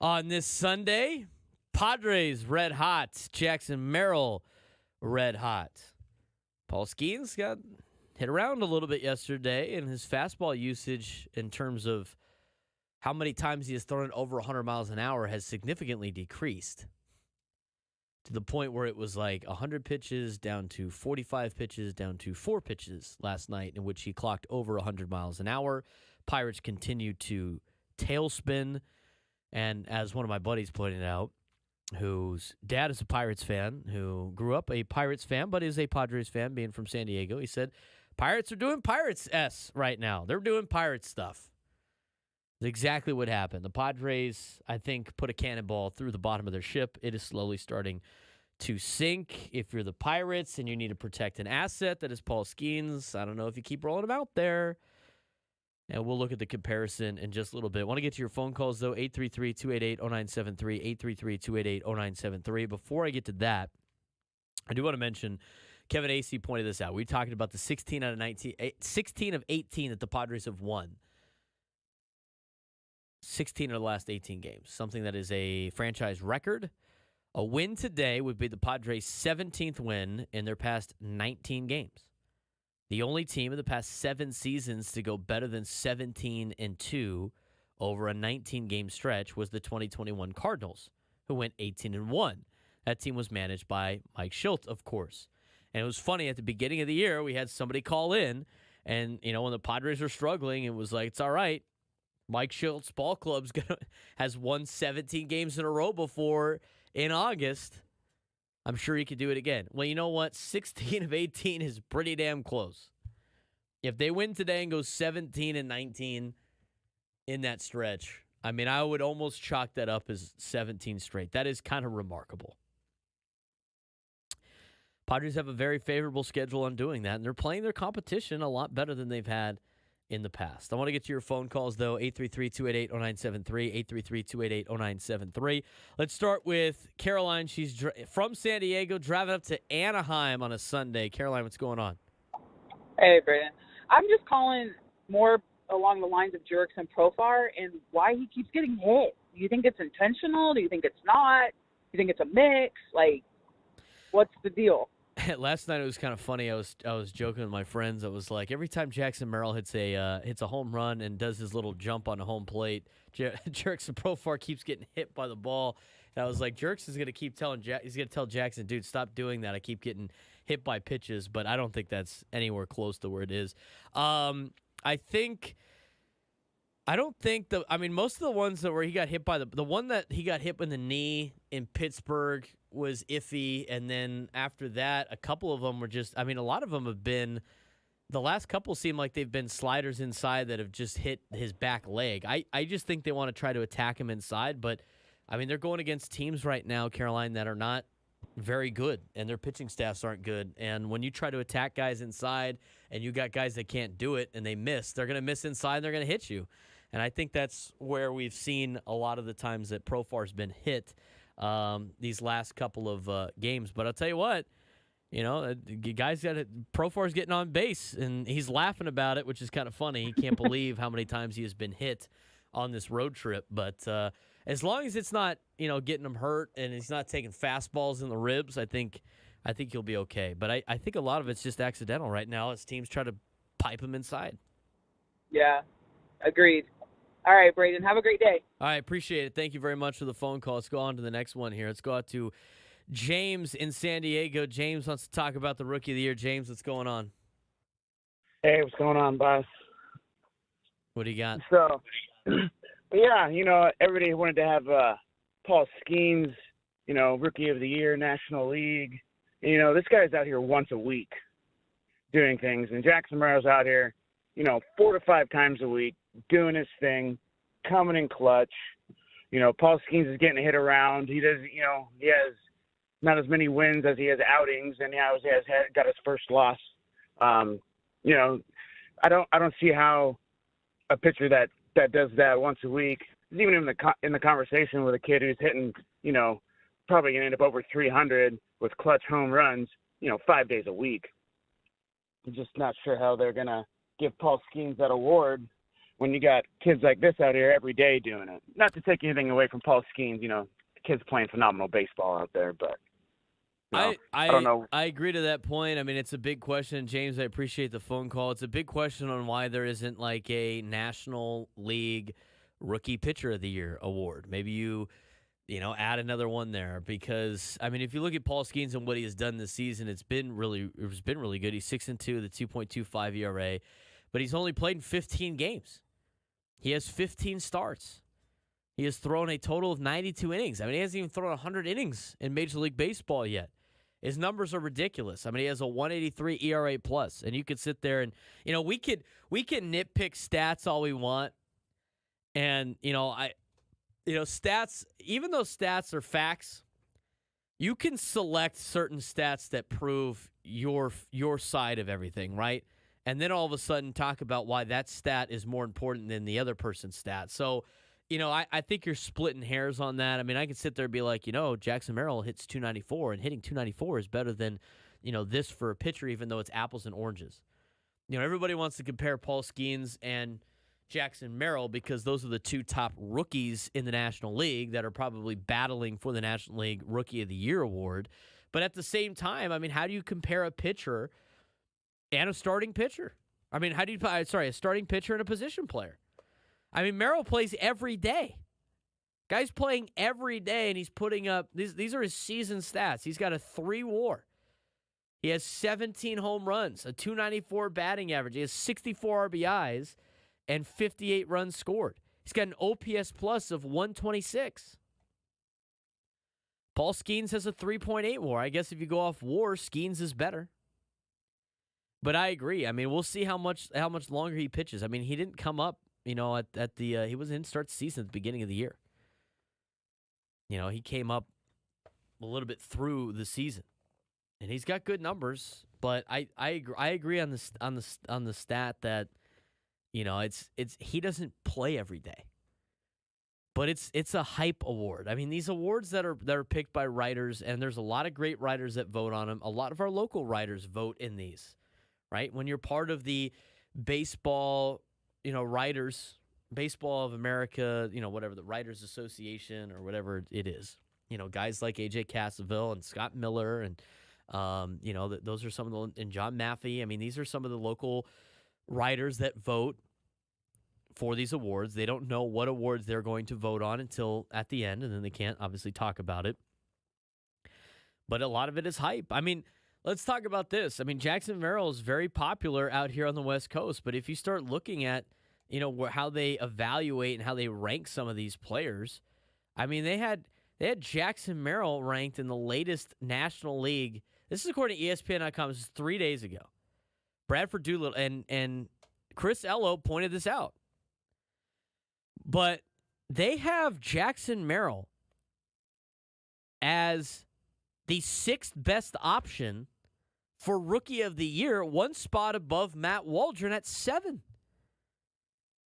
On this Sunday, Padres red hot, Jackson Merrill red hot. Paul Skeens got hit around a little bit yesterday, and his fastball usage in terms of how many times he has thrown it over 100 miles an hour has significantly decreased, to the point where it was like 100 pitches down to 45 pitches down to 4 pitches last night, in which he clocked over 100 miles an hour. Pirates continue to tailspin. And as one of my buddies pointed out, whose dad is a Pirates fan, who grew up a Pirates fan but is a Padres fan, being from San Diego, he said, Pirates are doing Pirates-S right now. They're doing Pirates stuff. That's exactly what happened. The Padres, I think, put a cannonball through the bottom of their ship. It is slowly starting to sink. If you're the Pirates and you need to protect an asset that is Paul Skeens, I don't know if you keep rolling him out there. And we'll look at the comparison in just a little bit. I want to get to your phone calls, though, 833-288-0973, 833-288-0973. Before I get to that, I do want to mention Kevin Acee pointed this out. We talked about the 16 of 18 that the Padres have won. 16 of the last 18 games, something that is a franchise record. A win today would be the Padres' 17th win in their past 19 games. The only team in the past 7 seasons to go better than 17-2 over a 19-game stretch was the 2021 Cardinals, who went 18-1. That team was managed by Mike Shildt, of course. And it was funny, at the beginning of the year, we had somebody call in, and, when the Padres were struggling, it was like, it's all right. Mike Shilt's ball club's has won 17 games in a row before in August. I'm sure he could do it again. Well, you know what? 16 of 18 is pretty damn close. If they win today and go 17-19 in that stretch, I would almost chalk that up as 17 straight. That is kind of remarkable. Padres have a very favorable schedule on doing that, and they're playing their competition a lot better than they've had in the past. I want to get to your phone calls, though, 833-288-0973, 833-288-0973. Let's start with Caroline. She's from San Diego, driving up to Anaheim on a Sunday. Caroline, what's going on? Hey, Braden. I'm just calling more along the lines of Jurickson Profar and why he keeps getting hit. Do you think it's intentional? Do you think it's not? Do you think it's a mix? What's the deal? Last night it was kind of funny. I was joking with my friends. I was like, every time Jackson Merrill hits a home run and does his little jump on the home plate, Jurickson Profar keeps getting hit by the ball. And I was like, Jurickson's going to keep he's going to tell Jackson, dude, stop doing that. I keep getting hit by pitches, but I don't think that's anywhere close to where it is. Most of the ones where he got hit by the one that he got hit in the knee in Pittsburgh was iffy. And then after that, a couple of them were just, a lot of them have been, the last couple seem like they've been sliders inside that have just hit his back leg. I just think they want to try to attack him inside, but they're going against teams right now, Caroline, that are not very good, and their pitching staffs aren't good. And when you try to attack guys inside and you got guys that can't do it and they miss, they're going to miss inside and they're going to hit you. And I think that's where we've seen a lot of the times that Profar's been hit these last couple of games. But I'll tell you what, guys Profar's getting on base, and he's laughing about it, which is kind of funny. He can't believe how many times he has been hit on this road trip. But as long as it's not, getting him hurt and he's not taking fastballs in the ribs, I think he'll be okay. But I think a lot of it's just accidental right now as teams try to pipe him inside. Yeah, agreed. All right, Braden, have a great day. All right, appreciate it. Thank you very much for the phone call. Let's go on to the next one here. Let's go out to James in San Diego. James wants to talk about the Rookie of the Year. James, what's going on? Hey, what's going on, boss? What do you got? So, yeah, everybody wanted to have Paul Skeens, Rookie of the Year, National League. This guy's out here once a week doing things, and Jackson Merrill's out here, 4 to 5 times a week doing his thing, coming in clutch. Paul Skeens is getting hit around. He does, he has not as many wins as he has outings, and he has got his first loss. I don't see how a pitcher that does that once a week is even in the conversation with a kid who's hitting, probably going to end up over 300 with clutch home runs, 5 days a week. I'm just not sure how they're going to give Paul Skeens that award when you got kids like this out here every day doing it. Not to take anything away from Paul Skeens, the kid's playing phenomenal baseball out there, but I don't know. I agree to that point. I mean, it's a big question. James, I appreciate the phone call. It's a big question on why there isn't like a National League Rookie Pitcher of the Year award. Maybe you add another one there because, I mean, if you look at Paul Skeens and what he has done this season, it's been really good. He's 6-2 with a 2.25 ERA, but he's only played in 15 games. He has 15 starts. He has thrown a total of 92 innings. I mean, he hasn't even thrown 100 innings in Major League Baseball yet. His numbers are ridiculous. I mean, he has a 183 ERA plus, and you could sit there and we can nitpick stats all we want, and stats. Even though stats are facts, you can select certain stats that prove your side of everything, right? And then all of a sudden talk about why that stat is more important than the other person's stat. So, I think you're splitting hairs on that. I mean, I could sit there and be like, Jackson Merrill hits 294, and hitting 294 is better than, this for a pitcher, even though it's apples and oranges. Everybody wants to compare Paul Skeens and Jackson Merrill because those are the two top rookies in the National League that are probably battling for the National League Rookie of the Year award. But at the same time, I mean, how do you compare a pitcher and a starting pitcher? I mean, a starting pitcher and a position player? I mean, Merrill plays every day. Guy's playing every day, and he's putting up these are his season stats. He's got a 3 WAR. He has 17 home runs, a 294 batting average. He has 64 RBIs and 58 runs scored. He's got an OPS plus of 126. Paul Skeens has a 3.8 WAR. I guess if you go off WAR, Skeens is better. But I agree. I mean, we'll see how much longer he pitches. I mean, he didn't come up. He didn't start the season at the beginning of the year. He came up a little bit through the season, and he's got good numbers. But I agree on the stat that it's he doesn't play every day. But it's a hype award. I mean, these awards that are picked by writers, and there's a lot of great writers that vote on them. A lot of our local writers vote in these, right? When you're part of the baseball. Writers, Baseball of America, whatever, the Writers Association or whatever it is. Guys like A.J. Cassaville and Scott Miller and, those are some of and John Maffey. I mean, these are some of the local writers that vote for these awards. They don't know what awards they're going to vote on until at the end, and then they can't obviously talk about it. But a lot of it is hype. I mean, let's talk about this. I mean, Jackson Merrill is very popular out here on the West Coast, but if you start looking at, how they evaluate and how they rank some of these players, I mean, they had Jackson Merrill ranked in the latest National League. This is according to ESPN.com. This is 3 days ago. Bradford Doolittle and Chris Ello pointed this out. But they have Jackson Merrill as the 6th best option for Rookie of the Year, one spot above Matt Waldron at 7.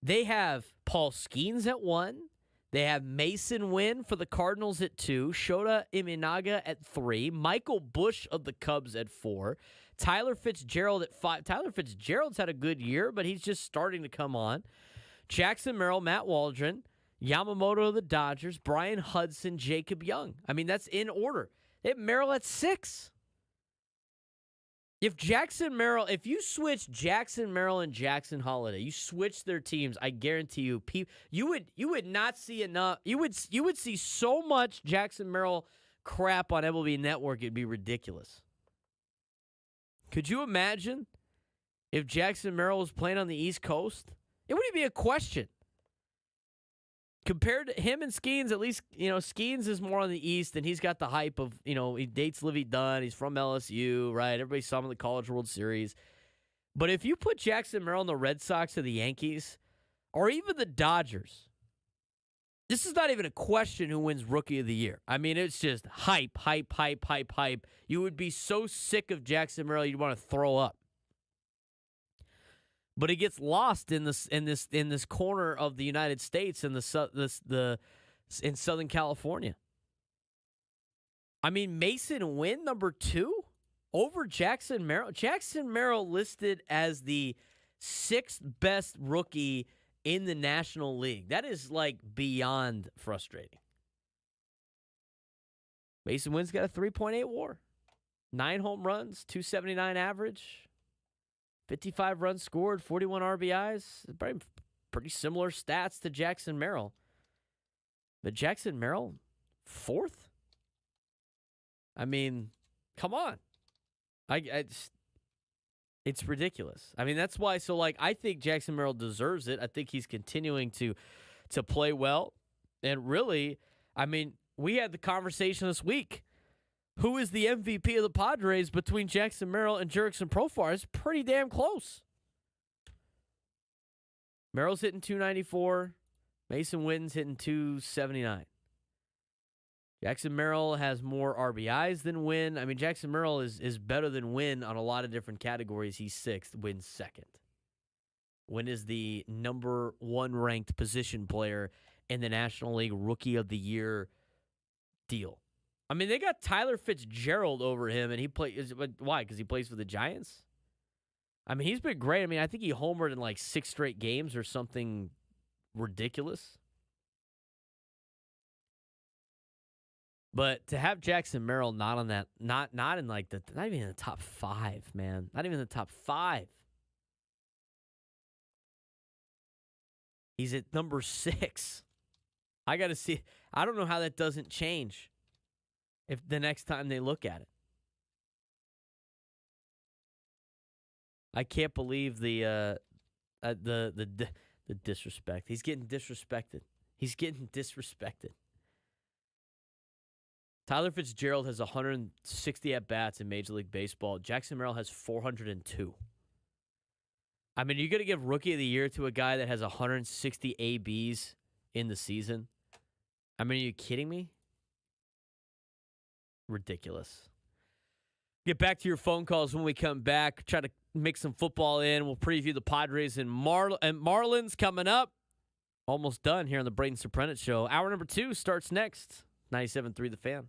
They have Paul Skeens at 1. They have Mason Wynn for the Cardinals at 2. Shota Imanaga at 3. Michael Busch of the Cubs at 4. Tyler Fitzgerald at 5. Tyler Fitzgerald's had a good year, but he's just starting to come on. Jackson Merrill, Matt Waldron, Yamamoto of the Dodgers, Brian Hudson, Jacob Young. I mean, that's in order. They have Merrill at 6. If you switch Jackson Merrill and Jackson Holiday, you switch their teams, I guarantee you, you would not see enough. You would see so much Jackson Merrill crap on MLB Network, it'd be ridiculous. Could you imagine if Jackson Merrill was playing on the East Coast? It wouldn't be a question. Compared to him and Skeens, at least, Skeens is more on the East, and he's got the hype of, he dates Livy Dunn. He's from LSU, right? Everybody saw him in the College World Series. But if you put Jackson Merrill in the Red Sox or the Yankees, or even the Dodgers, this is not even a question who wins Rookie of the Year. I mean, it's just hype, hype, hype, hype, hype. You would be so sick of Jackson Merrill, you'd want to throw up. But it gets lost in this corner of the United States in Southern California. I mean, Mason Wynn, number 2, over Jackson Merrill. Jackson Merrill listed as the 6th best rookie in the National League. That is, like, beyond frustrating. Mason Wynn's got a 3.8 WAR. 9 home runs, 279 average, 55 runs scored, 41 RBIs. Pretty similar stats to Jackson Merrill. But Jackson Merrill, 4th? I mean, come on. It's ridiculous. I mean, that's why. So, like, I think Jackson Merrill deserves it. I think he's continuing to play well. And really, I mean, we had the conversation this week. Who is the MVP of the Padres between Jackson Merrill and Jurickson Profar? It's pretty damn close. Merrill's hitting 294. Mason Wynn's hitting 279. Jackson Merrill has more RBIs than Wynn. I mean, Jackson Merrill is better than Wynn on a lot of different categories. He's 6th, Wynn's 2nd. Wynn is the number 1 ranked position player in the National League Rookie of the Year deal. I mean, they got Tyler Fitzgerald over him, and he plays. Why? Because he plays for the Giants? I mean, he's been great. I mean, I think he homered in like 6 straight games or something ridiculous. But to have Jackson Merrill not on that, not in like not even in the top 5, man. Not even in the top 5. He's at number 6. I got to see. I don't know how that doesn't change if the next time they look at it. I can't believe the disrespect. He's getting disrespected. He's getting disrespected. Tyler Fitzgerald has 160 at-bats in Major League Baseball. Jackson Merrill has 402. I mean, you're going to give Rookie of the Year to a guy that has 160 ABs in the season? I mean, are you kidding me? Ridiculous. Get back to your phone calls when we come back. Try to mix some football in. We'll preview the Padres and Marlins coming up. Almost done here on the Braden Surprenant Show. Hour number 2 starts next. 97.3 The Fan.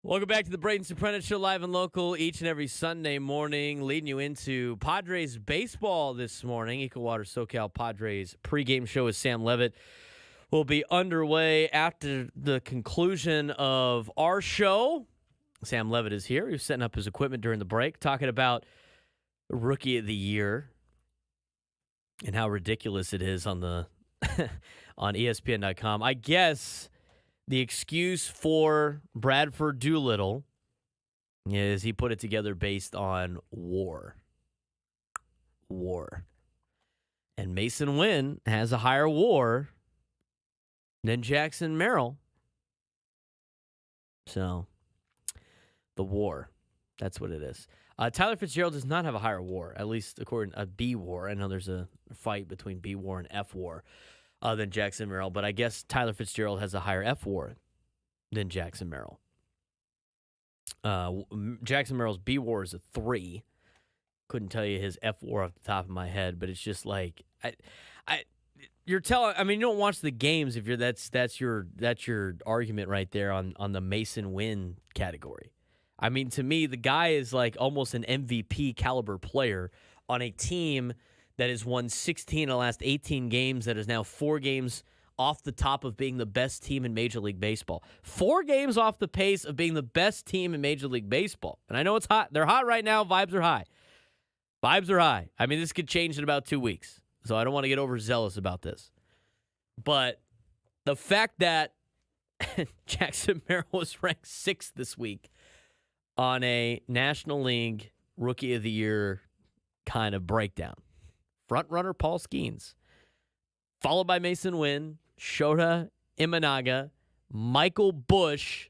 Welcome back to the Braden Surprenant Show, live and local each and every Sunday morning, leading you into Padres baseball this morning. Equal Water SoCal Padres pregame show with Sam Levitt will be underway after the conclusion of our show. Sam Levitt is here. He was setting up his equipment during the break, talking about Rookie of the Year and how ridiculous it is on the on ESPN.com. I guess the excuse for Bradford Doolittle is he put it together based on war. War. And Mason Wynn has a higher war than Jackson Merrill. So, the war. That's what it is. Tyler Fitzgerald does not have a higher war, at least according to B war. I know there's a fight between B war and F war than Jackson Merrill, but I guess Tyler Fitzgerald has a higher F war than Jackson Merrill. Jackson Merrill's B war is a 3. Couldn't tell you his F war off the top of my head, but it's just like you're telling. I mean, you don't watch the games if you're that's your argument right there on the Mason Wynn category. I mean, to me, the guy is like almost an MVP caliber player on a team that has won 16 of the last 18 games, that is now 4 games off the top of being the best team in Major League Baseball. 4 games off the pace of being the best team in Major League Baseball. And I know it's hot. They're hot right now. Vibes are high. Vibes are high. I mean, this could change in about 2 weeks, so I don't want to get overzealous about this. But the fact that Jackson Merrill was ranked 6th this week on a National League Rookie of the Year kind of breakdown. Front runner Paul Skeens, followed by Mason Wynn, Shota Imanaga, Michael Busch,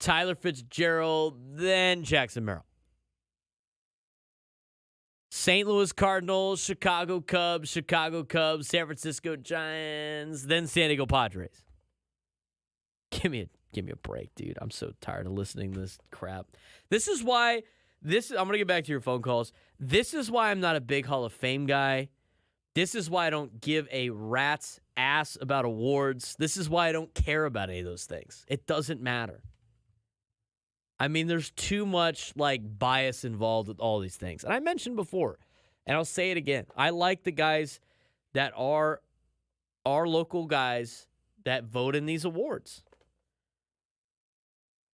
Tyler Fitzgerald, then Jackson Merrill. St. Louis Cardinals, Chicago Cubs, San Francisco Giants, then San Diego Padres. Give me a break, dude. I'm so tired of listening to this crap. I'm going to get back to your phone calls. This is why I'm not a big Hall of Fame guy. This is why I don't give a rat's ass about awards. This is why I don't care about any of those things. It doesn't matter. I mean, there's too much bias involved with all these things. And I mentioned before, and I'll say it again. I like the guys that are our local guys that vote in these awards.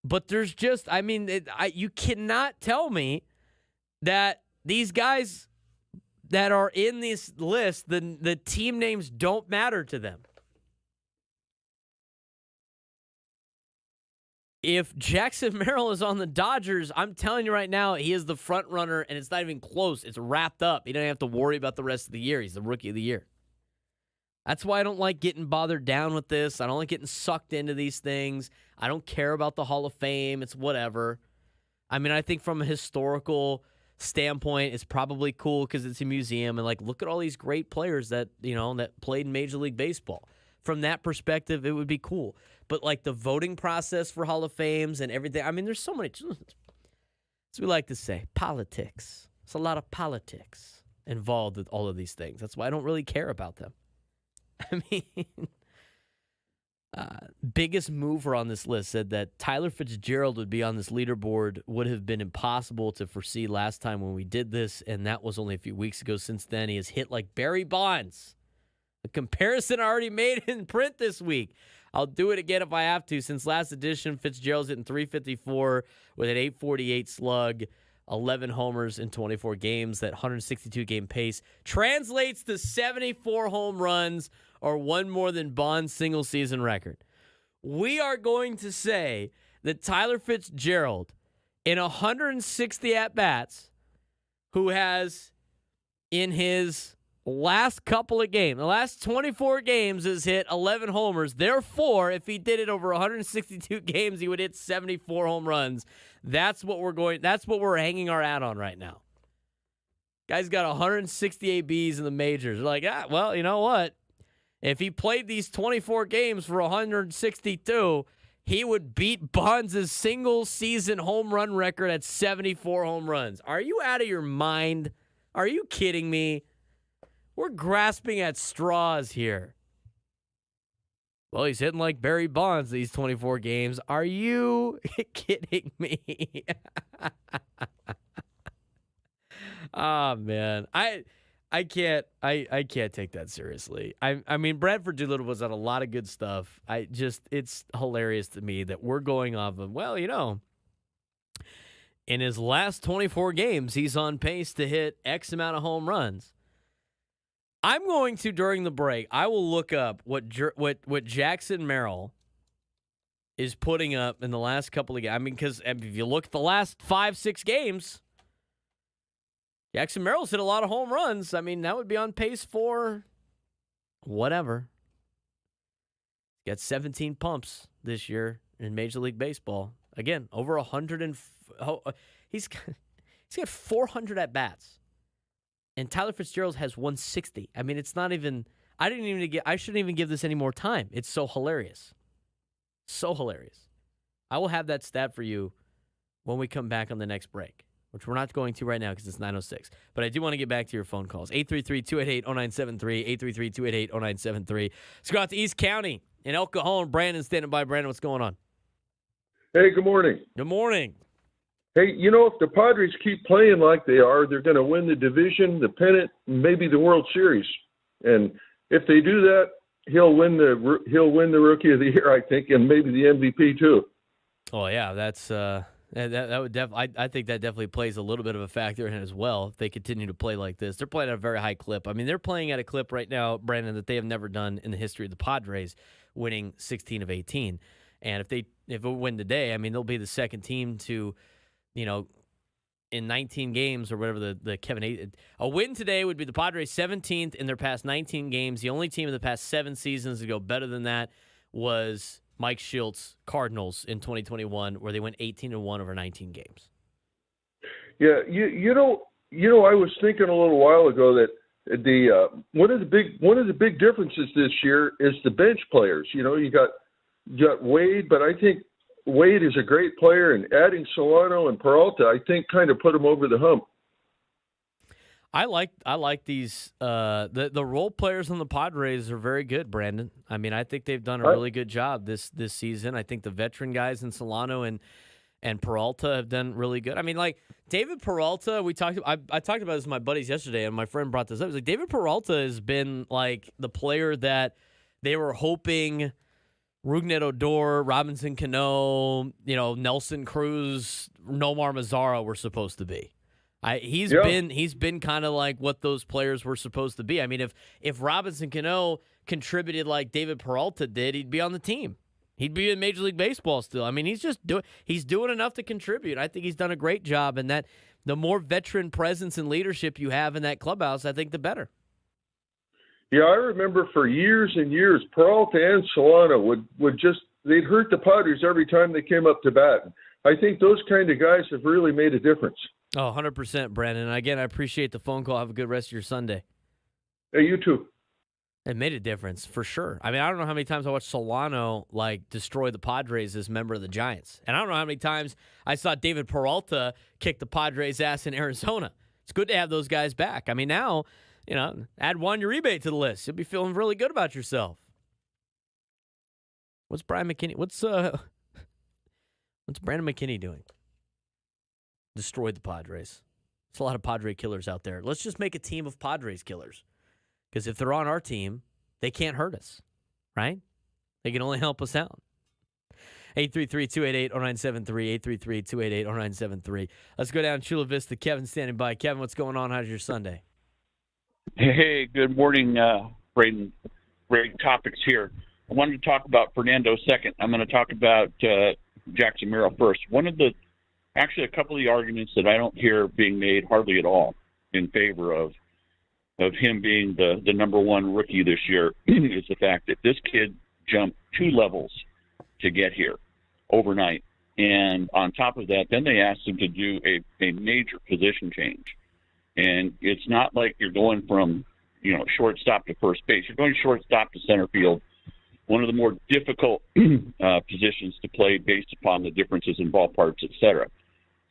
But there's just, you cannot tell me that these guys that are in this list, the team names don't matter to them. If Jackson Merrill is on the Dodgers, I'm telling you right now, he is the front runner, and it's not even close. It's wrapped up. He doesn't have to worry about the rest of the year. He's the Rookie of the Year. That's why I don't like getting bothered down with this. I don't like getting sucked into these things. I don't care about the Hall of Fame. It's whatever. I mean, I think from a historical standpoint, it's probably cool because it's a museum, and look at all these great players that that played in Major League Baseball. From that perspective, it would be cool. But the voting process for Hall of Fames and everything, I mean, there's so many. As we like to say, politics. There's a lot of politics involved with all of these things. That's why I don't really care about them. I mean, biggest mover on this list said that Tyler Fitzgerald would be on this leaderboard would have been impossible to foresee last time when we did this, and that was only a few weeks ago. Since then, he has hit like Barry Bonds. A comparison I already made in print this week. I'll do it again if I have to. Since last edition, Fitzgerald's hitting .354 with an .848 slug, 11 homers in 24 games. That 162-game pace translates to 74 home runs, or one more than Bond's single-season record. We are going to say that Tyler Fitzgerald, in 160 at-bats, who has, in his last couple of games, the last 24 games, has hit 11 homers. Therefore, if he did it over 162 games, he would hit 74 home runs. That's what we're hanging our hat on right now. Guy's got 160 ABs in the majors. They're like, well, you know what? If he played these 24 games for 162, he would beat Bonds' single-season home run record at 74 home runs. Are you out of your mind? Are you kidding me? We're grasping at straws here. Well, he's hitting like Barry Bonds these 24 games. Are you kidding me? Oh, man. I can't take that seriously. I mean, Bradford Doolittle was on a lot of good stuff. It's hilarious to me that we're going off of, well, in his last 24 games, he's on pace to hit X amount of home runs. I'm going to, during the break, I will look up what Jackson Merrill is putting up in the last couple of games. I mean, because if you look at the last 5-6 games, Jackson Merrill's hit a lot of home runs. I mean, that would be on pace for whatever. Got 17 pumps this year in Major League Baseball. Again, over 100 and he's got 400 at bats. And Tyler Fitzgerald has 160. I mean, it's not even. I shouldn't even give this any more time. It's so hilarious. So hilarious. I will have that stat for you when we come back on the next break, which we're not going to right now because it's 9:06. But I do want to get back to your phone calls. 833-288-0973, 833-288-0973. Let's go out to East County in El Cajon. Brandon standing by. Brandon, what's going on? Hey, good morning. Good morning. Hey, if the Padres keep playing like they are, they're going to win the division, the pennant, maybe the World Series. And if they do that, he'll win the Rookie of the Year, I think, and maybe the MVP too. Oh yeah, that's that would I think that definitely plays a little bit of a factor in it as well. If they continue to plplay like this, they're playing at a very high clip. I mean, they're playing at a clip right now, Brandon, that they have never done in the history of the Padres, winning 16 of 18. And if it win today, I mean, they'll be the second team to, in 19 games or whatever the Kevin a win today would be the Padres 17th in their past 19 games. The only team in the past 7 seasons to go better than that was Mike Shilt's Cardinals in 2021, where they went 18-1 over 19 games. Yeah, I was thinking a little while ago that the one of the big differences this year is the bench players. You got Wade, but I think Wade is a great player, and adding Solano and Peralta, I think, kind of put him over the hump. I like these the role players on the Padres are very good, Brandon. I mean, I think they've done a really good job this season. I think the veteran guys in Solano and Peralta have done really good. I mean, like David Peralta, I talked about this with my buddies yesterday, and my friend brought this up. It was like David Peralta has been like the player that they were hoping Rougned Odor, Robinson Cano, Nelson Cruz, Nomar Mazara were supposed to be. He's been kind of like what those players were supposed to be. I mean, if Robinson Cano contributed like David Peralta did, he'd be on the team. He'd be in Major League Baseball still. I mean, he's doing enough to contribute. I think he's done a great job, and that the more veteran presence and leadership you have in that clubhouse, I think the better. Yeah, I remember for years and years, Peralta and Solano they'd hurt the Padres every time they came up to bat. I think those kind of guys have really made a difference. Oh, 100%, Brandon. And again, I appreciate the phone call. Have a good rest of your Sunday. Hey, you too. It made a difference, for sure. I mean, I don't know how many times I watched Solano, destroy the Padres as member of the Giants. And I don't know how many times I saw David Peralta kick the Padres' ass in Arizona. It's good to have those guys back. I mean, now, add Juan Uribe to the list. You'll be feeling really good about yourself. What's Brian McKinney? What's Brandon McKinney doing? Destroyed the Padres. There's a lot of Padre killers out there. Let's just make a team of Padres killers. Because if they're on our team, they can't hurt us, right? They can only help us out. 833-288-0973, 833-288-0973. Let's go down Chula Vista. Kevin standing by. Kevin, what's going on? How's your Sunday? Hey, good morning, Braden. Great topics here. I wanted to talk about Fernando second. I'm going to talk about Jackson Merrill first. A couple of the arguments that I don't hear being made hardly at all in favor of him being the number one rookie this year is the fact that this kid jumped 2 levels to get here overnight. And on top of that, then they asked him to do a major position change. And it's not like you're going from, shortstop to first base. You're going shortstop to center field, one of the more difficult positions to play based upon the differences in ballparks, et cetera.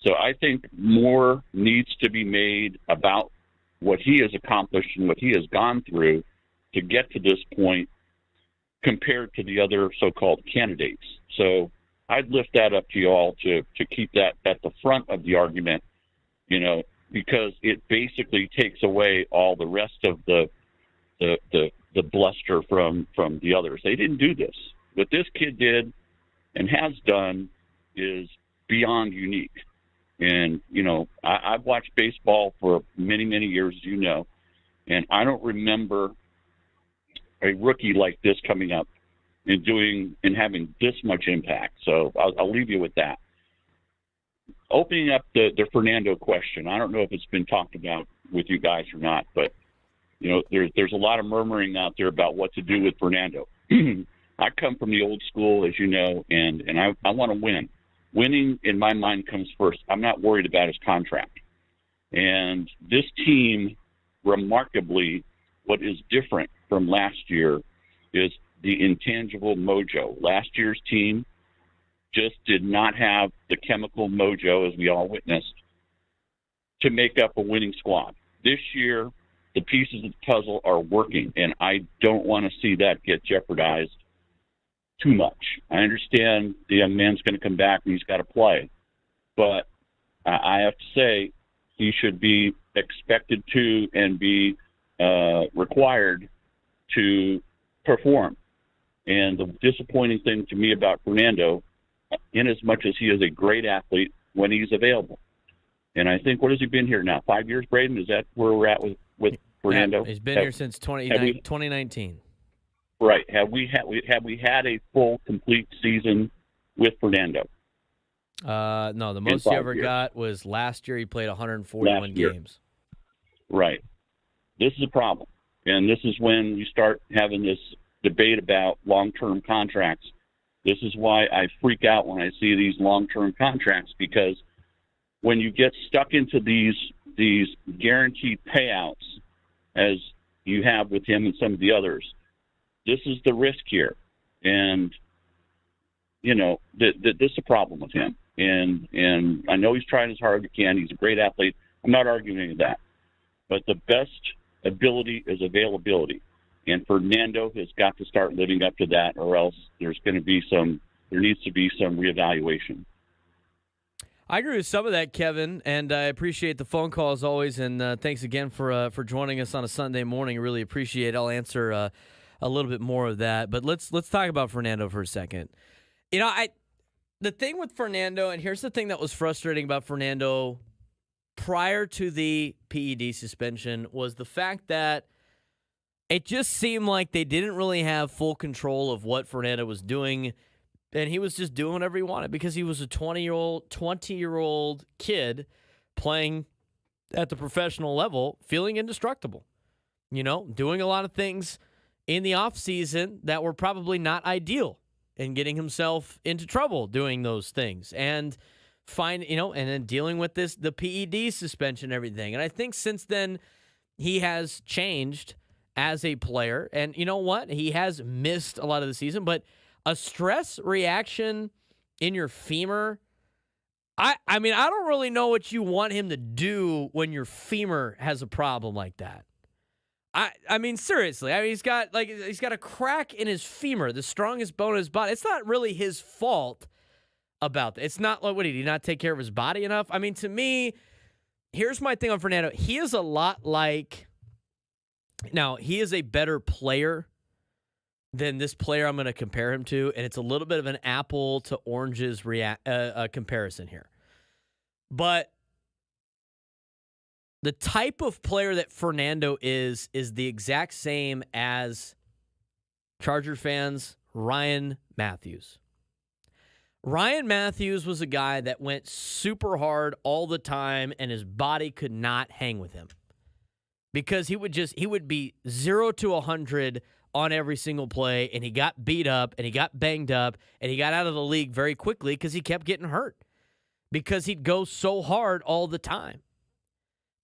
So I think more needs to be made about what he has accomplished and what he has gone through to get to this point. compared to the other so-called candidates. So I'd lift that up to you all to keep that at the front of the argument, because it basically takes away all the rest of the bluster from the others. They didn't do this. What this kid did and has done is beyond unique. And, I've watched baseball for many, many years, and I don't remember a rookie like this coming up and having this much impact. So I'll leave you with that. Opening up the Fernando question, I don't know if it's been talked about with you guys or not, but there's a lot of murmuring out there about what to do with Fernando. I come from the old school, as you know, and I want to win. Winning, in my mind, comes first. I'm not worried about his contract. And this team, remarkably, what is different from last year is the intangible mojo. Last year's team just did not have the chemical mojo, as we all witnessed, to make up a winning squad. This year, the pieces of the puzzle are working, and I don't want to see that get jeopardized too much. I understand the young man's going to come back and he's got to play, but I have to say he should be expected to and be required to perform. And the disappointing thing to me about Fernando, in as much as he is a great athlete when he's available. And I think, what has he been here now? 5 years, Braden? Is that where we're at with Fernando? Yeah, he's been here since 2019. Right. Have we had a full, complete season with Fernando? No, the most he ever got was last year. He played 141 games. Right. This is a problem. And this is when you start having this debate about long-term contracts. This is why I freak out when I see these long-term contracts, because when you get stuck into these guaranteed payouts, as you have with him and some of the others, this is the risk here. And, this is a problem with him. And I know he's trying as hard as he can. He's a great athlete. I'm not arguing any of that. But the best ability is availability. And Fernando has got to start living up to that, or else there needs to be some reevaluation. I agree with some of that, Kevin, and I appreciate the phone call as always. And thanks again for joining us on a Sunday morning. I really appreciate it. I'll answer a little bit more of that, but let's talk about Fernando for a second. The thing with Fernando, and here's the thing that was frustrating about Fernando prior to the PED suspension, was the fact that it just seemed like they didn't really have full control of what Fernando was doing, and he was just doing whatever he wanted because he was a 20-year-old kid playing at the professional level, feeling indestructible. Doing a lot of things in the offseason that were probably not ideal, and getting himself into trouble doing those things, and and then dealing with the PED suspension and everything. And I think since then he has changed as a player. And you know what? He has missed a lot of the season, but a stress reaction in your femur, I don't really know what you want him to do when your femur has a problem like that. I mean, seriously. He's got a crack in his femur, the strongest bone in his body. It's not really his fault about that. It's not like, what, did he not take care of his body enough? I mean, to me, here's my thing on Fernando. He is a lot like, now, he is a better player than this player I'm going to compare him to, and it's a little bit of an apple to oranges comparison here. But the type of player that Fernando is the exact same as Charger fans Ryan Matthews. Ryan Matthews was a guy that went super hard all the time, and his body could not hang with him because he would be 0 to 100 on every single play, and he got beat up, and he got banged up, and he got out of the league very quickly because he kept getting hurt because he'd go so hard all the time.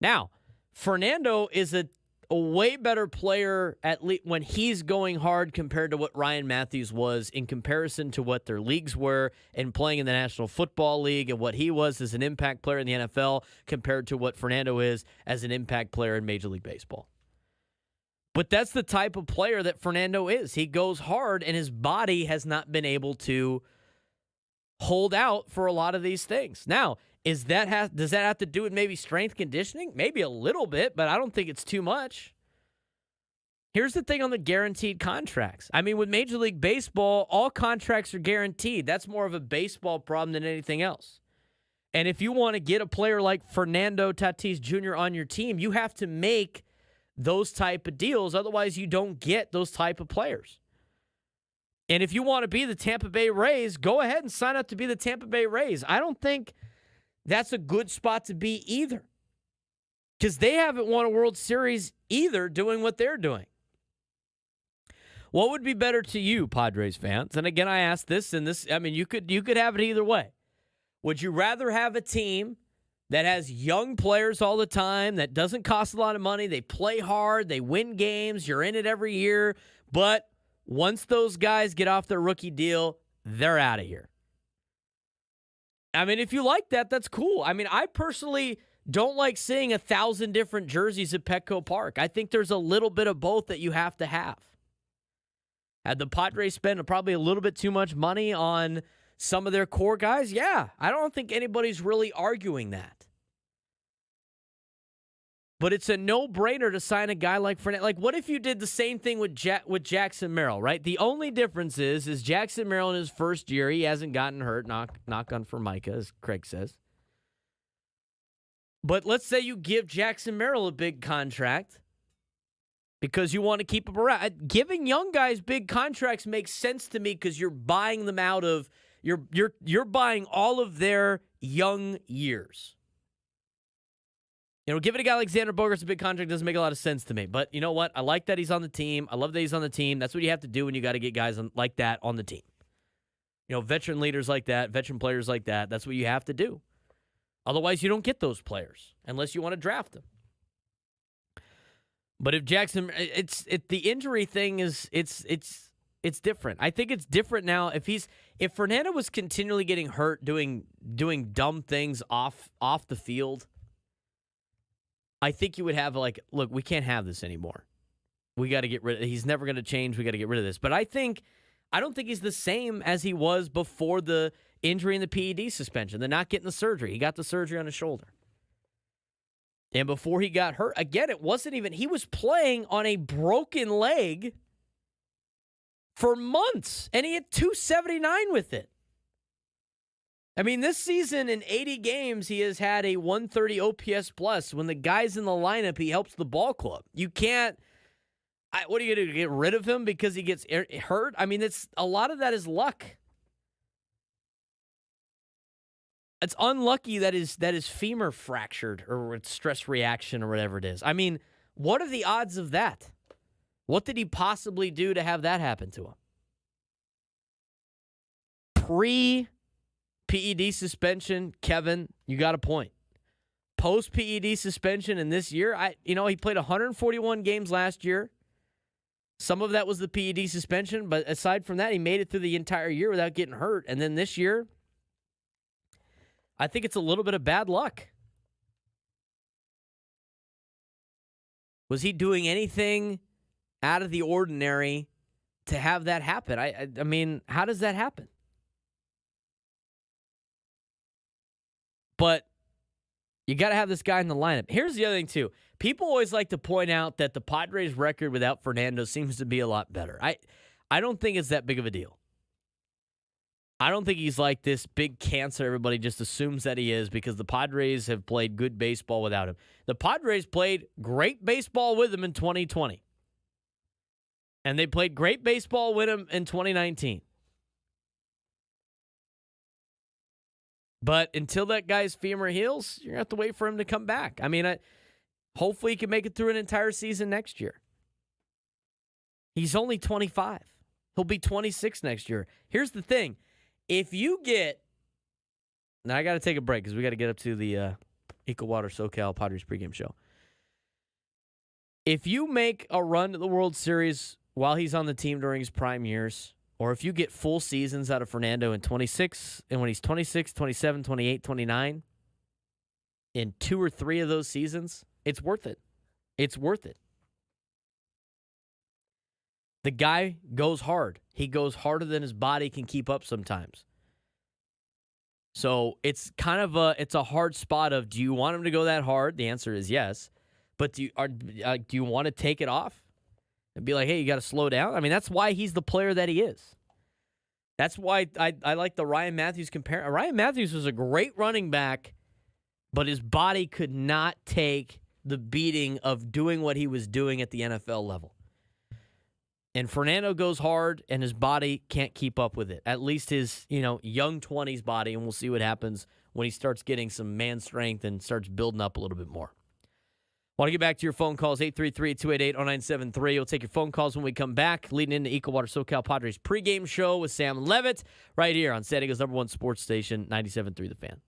Now, Fernando is a way better player at least when he's going hard compared to what Ryan Matthews was in comparison to what their leagues were and playing in the National Football League and what he was as an impact player in the NFL compared to what Fernando is as an impact player in Major League Baseball. But that's the type of player that Fernando is. He goes hard, and his body has not been able to hold out for a lot of these things. Now, does that have to do with maybe strength conditioning? Maybe a little bit, but I don't think it's too much. Here's the thing on the guaranteed contracts. I mean, with Major League Baseball, all contracts are guaranteed. That's more of a baseball problem than anything else. And if you want to get a player like Fernando Tatis Jr. on your team, you have to make those type of deals. Otherwise, you don't get those type of players. And if you want to be the Tampa Bay Rays, go ahead and sign up to be the Tampa Bay Rays. I don't think that's a good spot to be either, because they haven't won a World Series either doing what they're doing. What would be better to you, Padres fans? And again, I ask this, and this, I mean, you could have it either way. Would you rather have a team that has young players all the time, that doesn't cost a lot of money, they play hard, they win games, you're in it every year, but once those guys get off their rookie deal, they're out of here? I mean, if you like that, that's cool. I mean, I personally don't like seeing 1,000 different jerseys at Petco Park. I think there's a little bit of both that you have to have. Had the Padres spend probably a little bit too much money on some of their core guys? Yeah, I don't think anybody's really arguing that. But it's a no-brainer to sign a guy like Fernando. Like, what if you did the same thing with Jackson Merrill, right? The only difference is Jackson Merrill in his first year, he hasn't gotten hurt, knock on Formica, as Craig says. But let's say you give Jackson Merrill a big contract because you want to keep him around. Giving young guys big contracts makes sense to me because you're buying them out of you're buying all of their young years. You know, giving a guy like Xander Bogaerts a big contract doesn't make a lot of sense to me. But you know what? I like that he's on the team. I love that he's on the team. That's what you have to do when you got to get guys like that on the team. You know, veteran leaders like that, veteran players like that, that's what you have to do. Otherwise, you don't get those players unless you want to draft them. But if Jackson, the injury thing is it's different. I think it's different now. If Fernando was continually getting hurt doing dumb things off the field, I think you would have look, we can't have this anymore. We got to get rid of it. He's never going to change. We got to get rid of this. But I don't think he's the same as he was before the injury and the PED suspension, the not getting the surgery. He got the surgery on his shoulder. And before he got hurt, again, it wasn't even, he was playing on a broken leg for months, and he had 279 with it. I mean, this season in 80 games, he has had a 130 OPS plus. When the guy's in the lineup, he helps the ball club. You can't, what are you going to do, get rid of him because he gets hurt? I mean, a lot of that is luck. It's unlucky that his femur fractured or stress reaction or whatever it is. I mean, what are the odds of that? What did he possibly do to have that happen to him? Pre-PED suspension, Kevin, you got a point. Post-PED suspension in this year, he played 141 games last year. Some of that was the PED suspension, but aside from that, he made it through the entire year without getting hurt. And then this year, I think it's a little bit of bad luck. Was he doing anything out of the ordinary to have that happen? I mean, how does that happen? But you got to have this guy in the lineup. Here's the other thing, too. People always like to point out that the Padres' record without Fernando seems to be a lot better. I don't think it's that big of a deal. I don't think he's like this big cancer everybody just assumes that he is, because the Padres have played good baseball without him. The Padres played great baseball with him in 2020. And they played great baseball with him in 2019. But until that guy's femur heals, you're going to have to wait for him to come back. I mean, hopefully he can make it through an entire season next year. He's only 25. He'll be 26 next year. Here's the thing. If you get... Now, I got to take a break because we got to get up to the Eco Water SoCal Padres pregame show. If you make a run to the World Series while he's on the team during his prime years, or if you get full seasons out of Fernando in 26, and when he's 26, 27, 28, 29, in 2 or 3 of those seasons, it's worth it. It's worth it. The guy goes hard. He goes harder than his body can keep up sometimes. So it's a hard spot of, do you want him to go that hard? The answer is yes. But do you want to take it off and be like, hey, you got to slow down? I mean, that's why he's the player that he is. That's why I like the Ryan Matthews comparison. Ryan Matthews was a great running back, but his body could not take the beating of doing what he was doing at the NFL level. And Fernando goes hard, and his body can't keep up with it. At least his, young 20s body, and we'll see what happens when he starts getting some man strength and starts building up a little bit more. Want to get back to your phone calls, 833-288-0973. We'll take your phone calls when we come back, leading into Equal Water SoCal Padres pregame show with Sam Levitt right here on San Diego's #1 sports station, 97.3 The Fan.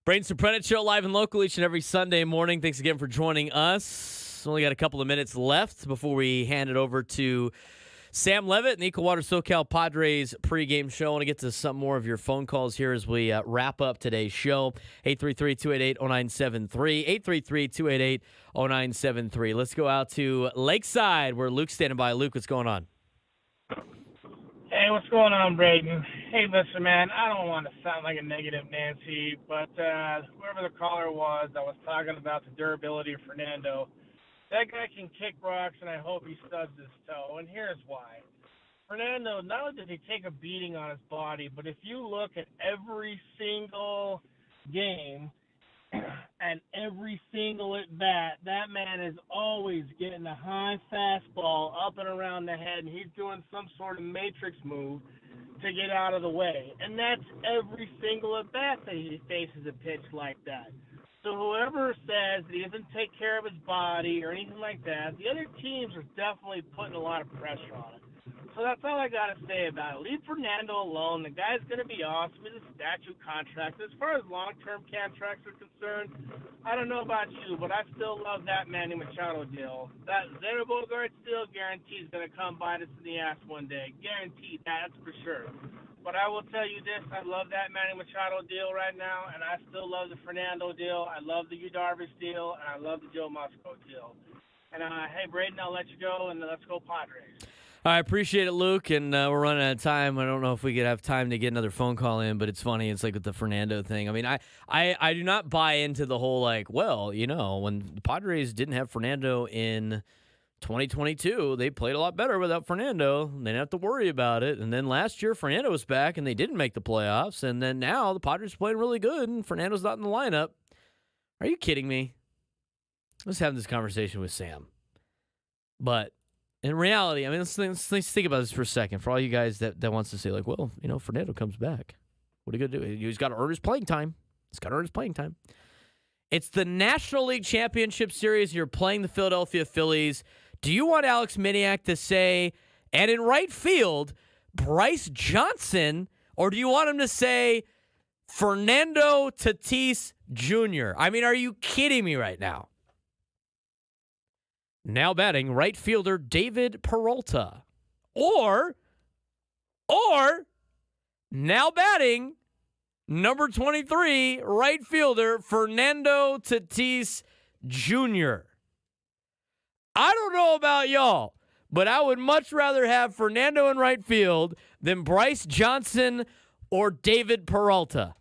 Braden Surprenant Show live and local each and every Sunday morning. Thanks again for joining us. Only got a couple of minutes left before we hand it over to Sam Levitt and the Equal Water SoCal Padres pregame show. I want to get to some more of your phone calls here as we wrap up today's show. 833-288-0973. 833-288-0973. Let's go out to Lakeside where Luke's standing by. Luke, what's going on? Hey, what's going on, Braden? Hey, listen, man, I don't want to sound like a negative Nancy, but whoever the caller was that was talking about the durability of Fernando, that guy can kick rocks, and I hope he stubs his toe, and here's why. Fernando, not only did he take a beating on his body, but if you look at every single game and every single at-bat, that man is always getting a high fastball up and around the head, and he's doing some sort of matrix move to get out of the way. And that's every single at-bat that he faces a pitch like that. So whoever says that he doesn't take care of his body or anything like that, the other teams are definitely putting a lot of pressure on it. So that's all I got to say about it. Leave Fernando alone. The guy's going to be awesome. He's a statute contract. As far as long-term contracts are concerned, I don't know about you, but I still love that Manny Machado deal. That Zero Bogarts deal guaranteed is going to come bite us in the ass one day. Guaranteed, that's for sure. But I will tell you this, I love that Manny Machado deal right now, and I still love the Fernando deal. I love the Yu Darvish deal, and I love the Joe Musgrove deal. And, hey, Braden, I'll let you go, and let's go Padres. I appreciate it, Luke, and we're running out of time. I don't know if we could have time to get another phone call in, but it's funny. It's like with the Fernando thing. I mean, I do not buy into the whole, like, well, you know, when the Padres didn't have Fernando in 2022, they played a lot better without Fernando. They didn't have to worry about it. And then last year, Fernando was back, and they didn't make the playoffs. And then now the Padres are playing really good, and Fernando's not in the lineup. Are you kidding me? I was having this conversation with Sam. But in reality, I mean, let's think about this for a second. For all you guys that wants to say, like, well, you know, Fernando comes back. What are you going to do? He's got to earn his playing time. It's the National League Championship Series. You're playing the Philadelphia Phillies. Do you want Alex Miniak to say, and in right field, Bryce Johnson, or do you want him to say Fernando Tatis Jr.? I mean, are you kidding me right now? Now batting, right fielder David Peralta. Or now batting, number 23, right fielder Fernando Tatis Jr. I don't know about y'all, but I would much rather have Fernando in right field than Bryce Johnson or David Peralta.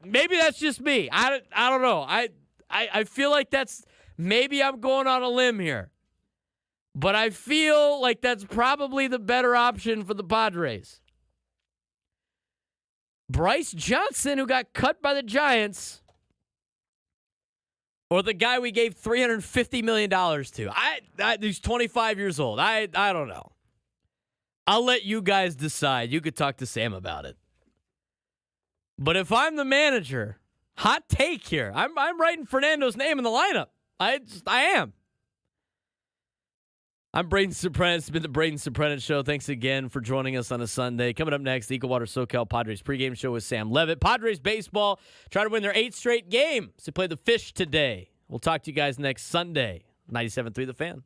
Maybe that's just me. I don't know. I feel like that's, maybe I'm going on a limb here. But I feel like that's probably the better option for the Padres. Bryce Johnson, who got cut by the Giants, or the guy we gave $350 million to. He's 25 years old. I don't know. I'll let you guys decide. You could talk to Sam about it. But if I'm the manager, hot take here. I'm writing Fernando's name in the lineup. I am. I'm Braden Surprenant. It's been the Braden Surprenant Show. Thanks again for joining us on a Sunday. Coming up next, the Equal Water SoCal Padres pregame show with Sam Levitt. Padres baseball trying to win their 8th straight game. So they play the Fish today. We'll talk to you guys next Sunday. 97.3 The Fan.